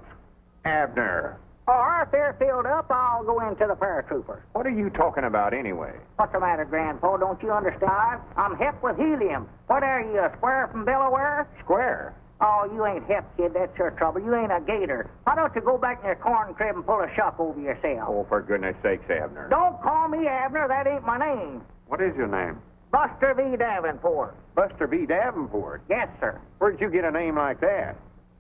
Abner, Or if they're filled up, I'll go into the paratroopers. what are you talking about anyway? What's the matter, Grandpa? Don't you understand? I'm hep with helium. What are you, a square from Delaware? Square. Oh, you ain't hep, kid. That's your trouble. You ain't a gator. Why don't you go back in your corn crib and pull a shuck over yourself? Oh, for goodness sakes, Abner. Don't call me Abner. That ain't my name. What is your name? Buster V. Davenport. Buster B. Davenport. Yes, sir. Where'd you get a name like that?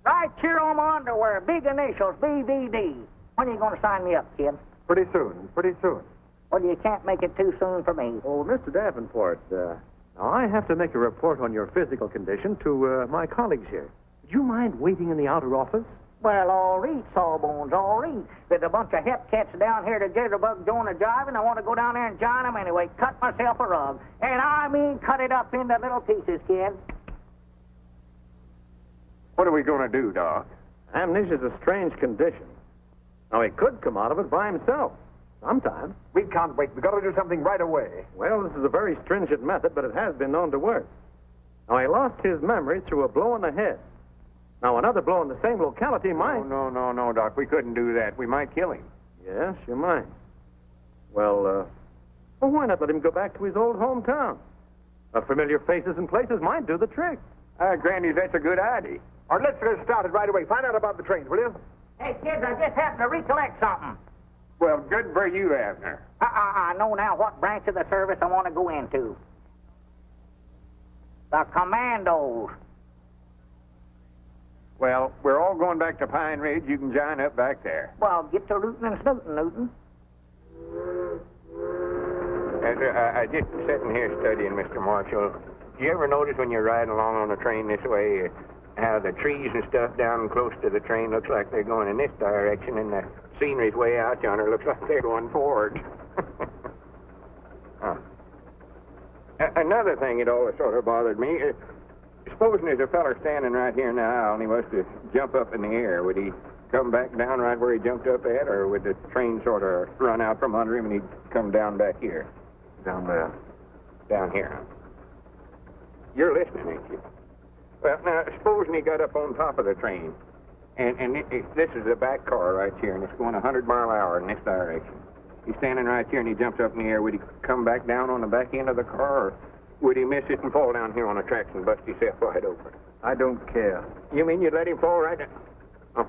Right here on my underwear. Big initials, BVD. When are you going to sign me up, kid? Pretty soon. Well, you can't make it too soon for me. Oh, Mr. Davenport, now I have to make a report on your physical condition to my colleagues here. Would you mind waiting in the outer office? Well, all right, Sawbones, all right. There's a bunch of hep cats down here to jitterbug join a jive, and I want to go down there and join them anyway. Cut myself a rug. And I mean cut it up into little pieces, kid. What are we going to do, Doc? Amnesia's a strange condition. Now, he could come out of it by himself. Sometime. We can't wait. We've got to do something right away. Well, this is a very stringent method, but it has been known to work. Now, he lost his memory through a blow on the head. Now, another blow in the same locality might... No, Doc. We couldn't do that. We might kill him. Yes, you might. Well, why not let him go back to his old hometown? Familiar faces and places might do the trick. Granny, that's a good idea. All right, let's get started right away. Find out about the trains, will you? Hey, kids, I just happened to recollect something. Well, good for you, Abner. I know now what branch of the service I want to go into. The Commandos. Well, we're all going back to Pine Ridge. You can join up back there. Well, get to rootin' and snootin', Newton. I just sitting here studying, Mr. Marshall. You ever notice when you're riding along on a train this way how the trees and stuff down close to the train looks like they're going in this direction, and the scenery's way out yonder looks like they're going forward? Another thing that always sort of bothered me, supposing there's a feller standing right here now and he was to jump up in the air, would he come back down right where he jumped up at, or would the train sort of run out from under him and he'd come down back here? Down there. Down here, huh? You're listening, ain't you? Well, now, supposing he got up on top of the train, and this is the back car right here, and it's going 100 mile an hour in this direction. He's standing right here, and he jumps up in the air. Would he come back down on the back end of the car, or would he miss it and fall down here on the tracks and bust himself wide open? I don't care. You mean you'd let him fall right down? Oh,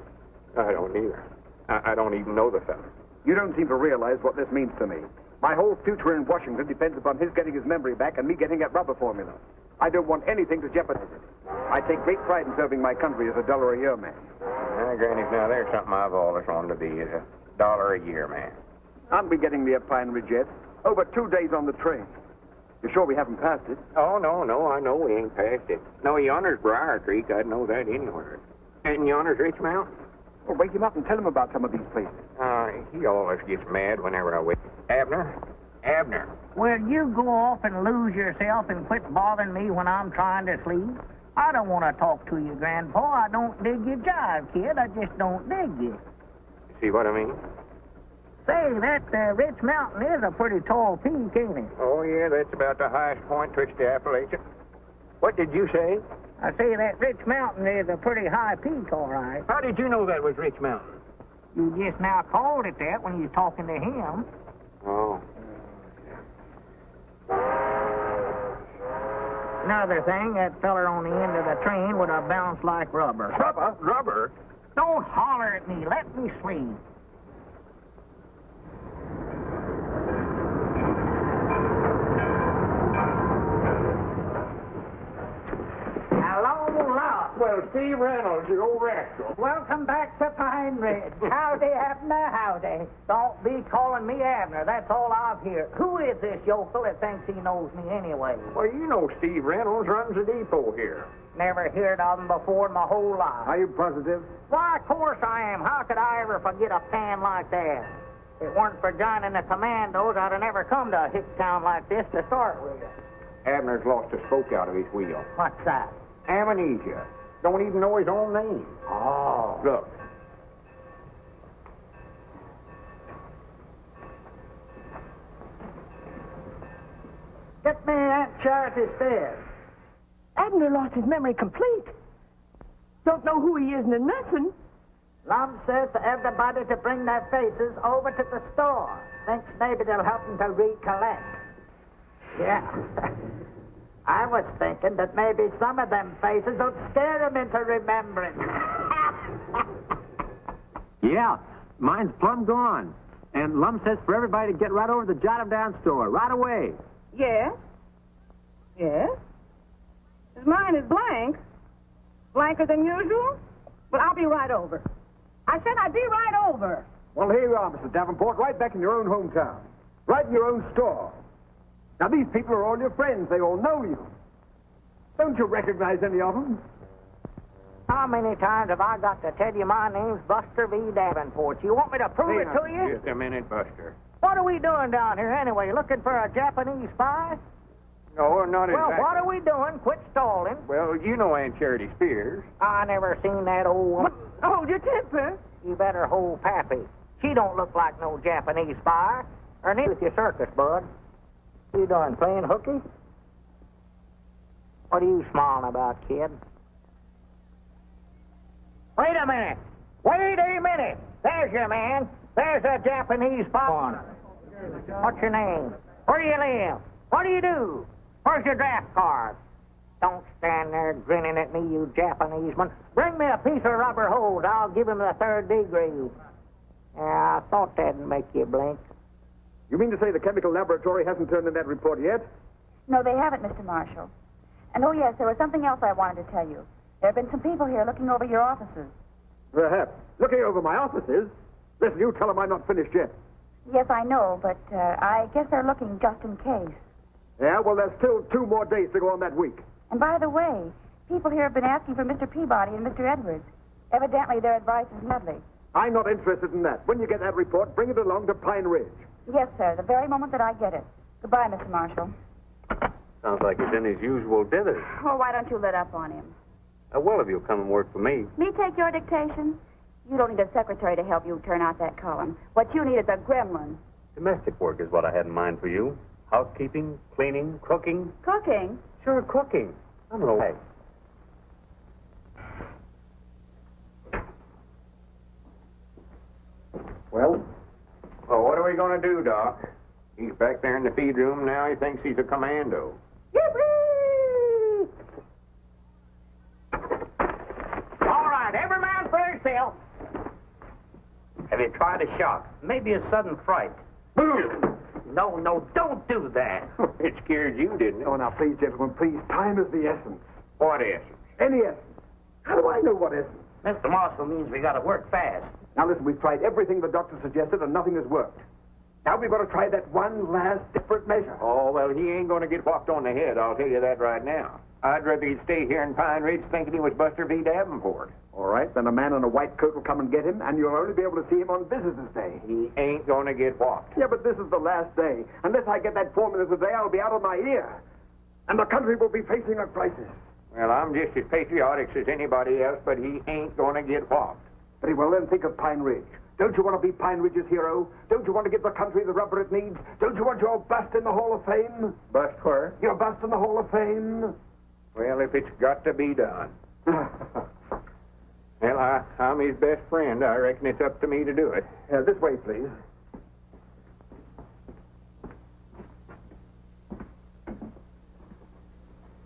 I don't either. I don't even know the fellow. You don't seem to realize what this means to me. My whole future in Washington depends upon his getting his memory back and me getting that rubber formula. I don't want anything to jeopardize it. I take great pride in serving my country as $1 a year man. Granny, now there's something I've always wanted to be, is $1 a year man. Aren't we getting near Pine Ridge yet? Over 2 days on the train. You're sure we haven't passed it? Oh, no, I know we ain't passed it. No, yonder's Briar Creek. I'd know that anywhere. And yonder's Rich Mountain. Well, wake him up and tell him about some of these places. He always gets mad whenever I wake. Abner. Will you go off and lose yourself and quit bothering me when I'm trying to sleep? I don't want to talk to you, Grandpa. I don't dig your jive, kid. I just don't dig you. See what I mean? Say, that Rich Mountain is a pretty tall peak, ain't it? Oh, yeah, that's about the highest point twixt the Appalachian. What did you say? I say that Rich Mountain is a pretty high peak, all right. How did you know that was Rich Mountain? You just now called it that when you was talking to him. Oh. Another thing, that feller on the end of the train would have bounced like rubber. Rubber? Don't holler at me. Let me sleep. Hello, Lord. Well, Steve Reynolds, you old rascal. Welcome back to Pine Ridge. Howdy, Abner, howdy. Don't be calling me Abner. That's all I've heard. Who is this yokel that thinks he knows me anyway? Well, you know Steve Reynolds runs the depot here. Never heard of him before in my whole life. Are you positive? Why, of course I am. How could I ever forget a pan like that? If it weren't for joining the commandos, I'd have never come to a hick town like this to start with. Abner's lost a spoke out of his wheel. What's that? Amnesia. Don't even know his own name. Oh. Look. Get me Aunt Charity's stairs. Abner lost his memory complete. Don't know who he is in nothing. Lum says to everybody to bring their faces over to the store. Thinks maybe they'll help them to recollect. Yeah. I was thinking that maybe some of them faces would scare them into remembering. Yeah, mine's plumb gone. And Lum says for everybody to get right over to the Jot 'em Down store right away. Yes? Yes? Mine is blank. Blanker than usual? But I'll be right over. I said I'd be right over. Well, here you are, Mr. Davenport, right back in your own hometown. Right in your own store. Now, these people are all your friends. They all know you. Don't you recognize any of them? How many times have I got to tell you my name's Buster V. Davenport? You want me to prove it to you? Just a minute, Buster. What are we doing down here anyway? Looking for a Japanese spy? No, not Well, exactly. what are we doing? Quit stalling. Well, you know Aunt Charity Spears. I never seen that old woman. Hold your temper. You better hold Pappy. She don't look like no Japanese spy. Or neither with your circus, bud. You doing, playing hooky? What are you smiling about, kid? Wait a minute. Wait a minute. There's your man. There's a Japanese spy. What's your name? Where do you live? What do you do? Where's your draft card? Don't stand there grinning at me, you Japanese man. Bring me a piece of rubber hose. I'll give him the 3rd degree. Yeah, I thought that'd make you blink. You mean to say the chemical laboratory hasn't turned in that report yet? No, they haven't, Mr. Marshall. And oh, yes, there was something else I wanted to tell you. There have been some people here looking over your offices. Perhaps. Looking over my offices? Listen, you tell them I'm not finished yet. Yes, I know, but I guess they're looking just in case. Yeah, well, there's still 2 more days to go on that week. And by the way, people here have been asking for Mr. Peabody and Mr. Edwards. Evidently, their advice is lovely. I'm not interested in that. When you get that report, bring it along to Pine Ridge. Yes, sir, the very moment that I get it. Goodbye, Mr. Marshall. Sounds like he's in his usual dithers. Oh, why don't you let up on him? Well, if you'll come and work for me. Me take your dictation? You don't need a secretary to help you turn out that column. What you need is a gremlin. Domestic work is what I had in mind for you. Housekeeping, cleaning, cooking. Cooking? Sure, cooking. I'm no way. Well, what are we going to do, Doc? He's back there in the feed room now. He thinks he's a commando. All right, every man for himself. Have you tried a shock? Maybe a sudden fright. Boom! No, don't do that. It scared you, didn't it? Oh, now, please, gentlemen, please. Time is the essence. What essence? Any essence. How do I know what essence? Mr. Marshall means we got to work fast. Now, listen, we've tried everything the doctor suggested, and nothing has worked. Now we've got to try that one last desperate measure. Oh, well, he ain't going to get whopped on the head, I'll tell you that right now. I'd rather he'd stay here in Pine Ridge thinking he was Buster V. Davenport. All right, then a man in a white coat will come and get him, and you'll only be able to see him on Visitor's Day. He ain't going to get whopped. Yeah, but this is the last day. Unless I get that 4 minutes a day, I'll be out of my ear. And the country will be facing a crisis. Well, I'm just as patriotic as anybody else, but he ain't going to get whopped. Very well, then think of Pine Ridge. Don't you want to be Pine Ridge's hero? Don't you want to give the country the rubber it needs? Don't you want your bust in the Hall of Fame? Bust where? Your bust in the Hall of Fame? Well, if it's got to be done. Well, I'm his best friend. I reckon it's up to me to do it. This way, please.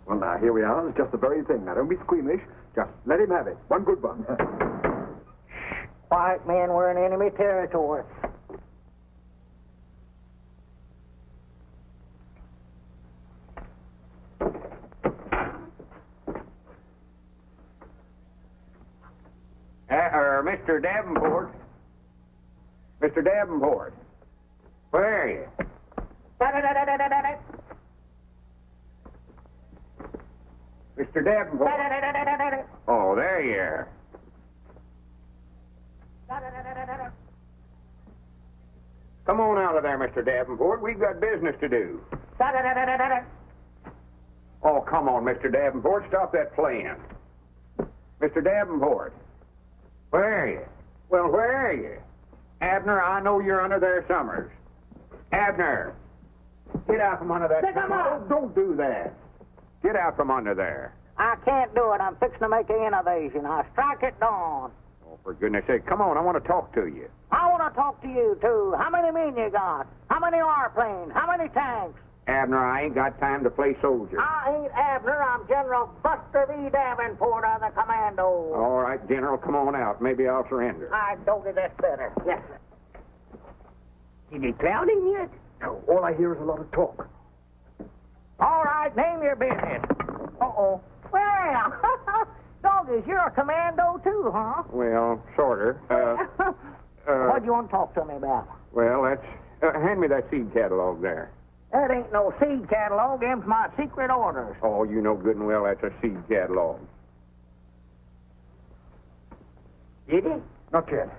Well, now, here we are. It's just the very thing. Now, don't be squeamish. Just let him have it. One good one. White men were in enemy territory. Mr. Davenport. Mr. Davenport. Where are you? Mr. Davenport. Oh, there you are. Come on out of there, Mr. Davenport. We've got business to do. Oh, come on, Mr. Davenport. Stop that playing. Mr. Davenport. Where are you? Well, where are you? Abner, I know you're under there, Summers. Abner. Get out from under that. Don't do that. Get out from under there. I can't do it. I'm fixing to make an innovation. I strike at dawn. Oh, for goodness sake, come on. I want to talk to you. I want to talk to you, too. How many men you got? How many airplanes? How many tanks? Abner, I ain't got time to play soldier. I ain't Abner. I'm General Buster V. Davenport of the Commando. All right, General, come on out. Maybe I'll surrender. I told you that's better. Yes, sir. Did you clown him yet? No, all I hear is a lot of talk. All right, name your business. Uh-oh. Well, Doggies, you're a commando, too, huh? Well, sorter. What do you want to talk to me about? Well, that's... hand me that seed catalog there. That ain't no seed catalog. Them's my secret orders. Oh, you know good and well that's a seed catalog. Did he? Not yet.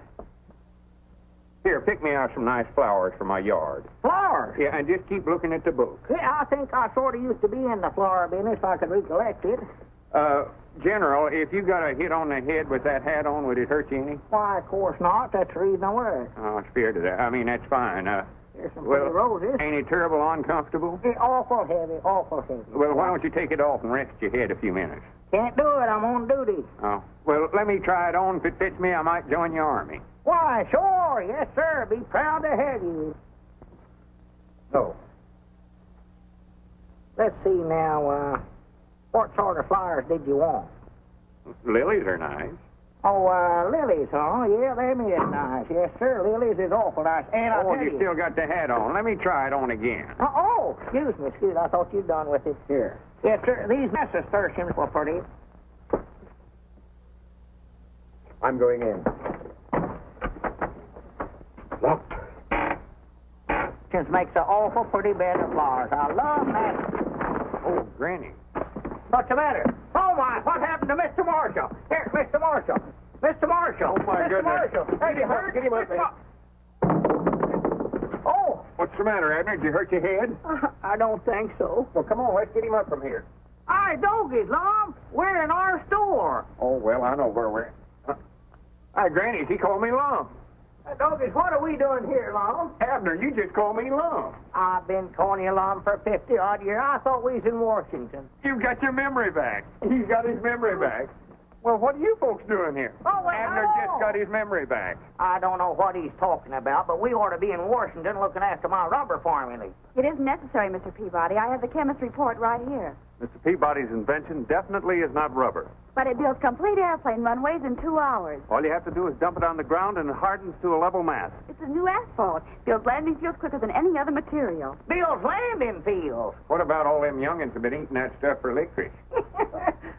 Here, pick me out some nice flowers for my yard. Flowers? Yeah, and just keep looking at the book. Yeah, I think I sort of used to be in the flower business if I could recollect it. General, if you got a hit on the head with that hat on, would it hurt you any? Why, of course not. That's the reason I wear it. Oh, I'm scared of that. I mean, that's fine. There's some pretty roses. Ain't it terrible uncomfortable? It's awful heavy, awful heavy. Well, why don't you take it off and rest your head a few minutes? Can't do it. I'm on duty. Oh, well, let me try it on. If it fits me, I might join your army. Why, sure. Yes, sir. Be proud to have you. No. Let's see now, what sort of flowers did you want? Lilies are nice. Oh, lilies, huh? Yeah, them is nice. Yes, sir. Lilies is awful nice. And I'll tell you still got the hat on. Let me try it on again. Oh, excuse me. I thought you'd done with it. Here. Yes, sir. These nasturtiums were pretty. I'm going in. Locked. Just makes an awful pretty bed of flowers. I love that. Oh, Granny. What's the matter? Oh, my, what happened to Mr. Marshall? Here, Mr. Marshall. Mr. Marshall. Oh, my goodness. Marshall. Hey, you hurt? Get him up there. Oh. What's the matter, Abner? Did you hurt your head? I don't think so. Well, come on, let's get him up from here. Hi, Doggies, Lom. We're in our store. Oh, well, I know where we're at. Hi, Granny, she called me Long. Doggies, what are we doing here, Long? Abner, you just called me Long. I've been calling you Long for 50-odd years. I thought we was in Washington. You've got your memory back. He's got his memory back. Well, what are you folks doing here? Oh, well, Abner hello. just got his memory back. I don't know what he's talking about, but we ought to be in Washington looking after my rubber formulae. It isn't necessary, Mr. Peabody. I have the chemist's report right here. Mr. Peabody's invention definitely is not rubber. But it builds complete airplane runways in 2 hours. All you have to do is dump it on the ground and it hardens to a level mass. It's a new asphalt. Builds landing fields quicker than any other material. Builds landing fields. What about all them youngins have been eating that stuff for licorice?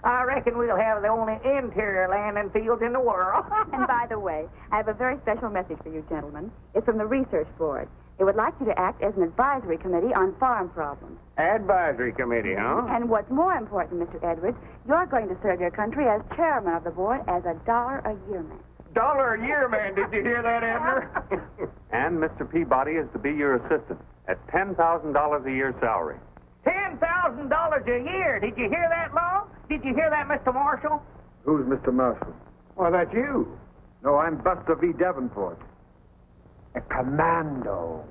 I reckon we'll have the only interior landing fields in the world. And by the way, I have a very special message for you gentlemen. It's from the Research Board. They would like you to act as an advisory committee on farm problems. Advisory committee, huh? And what's more important, Mr. Edwards, you're going to serve your country as chairman of the board as $1 a year man. $1 a year, man. Did you hear that, Abner? And Mr. Peabody is to be your assistant at $10,000 a year salary. $10,000 a year. Did you hear that, Long? Did you hear that, Mr. Marshall? Who's Mr. Marshall? Well, that's you. No, I'm Buster V. Davenport. A commando.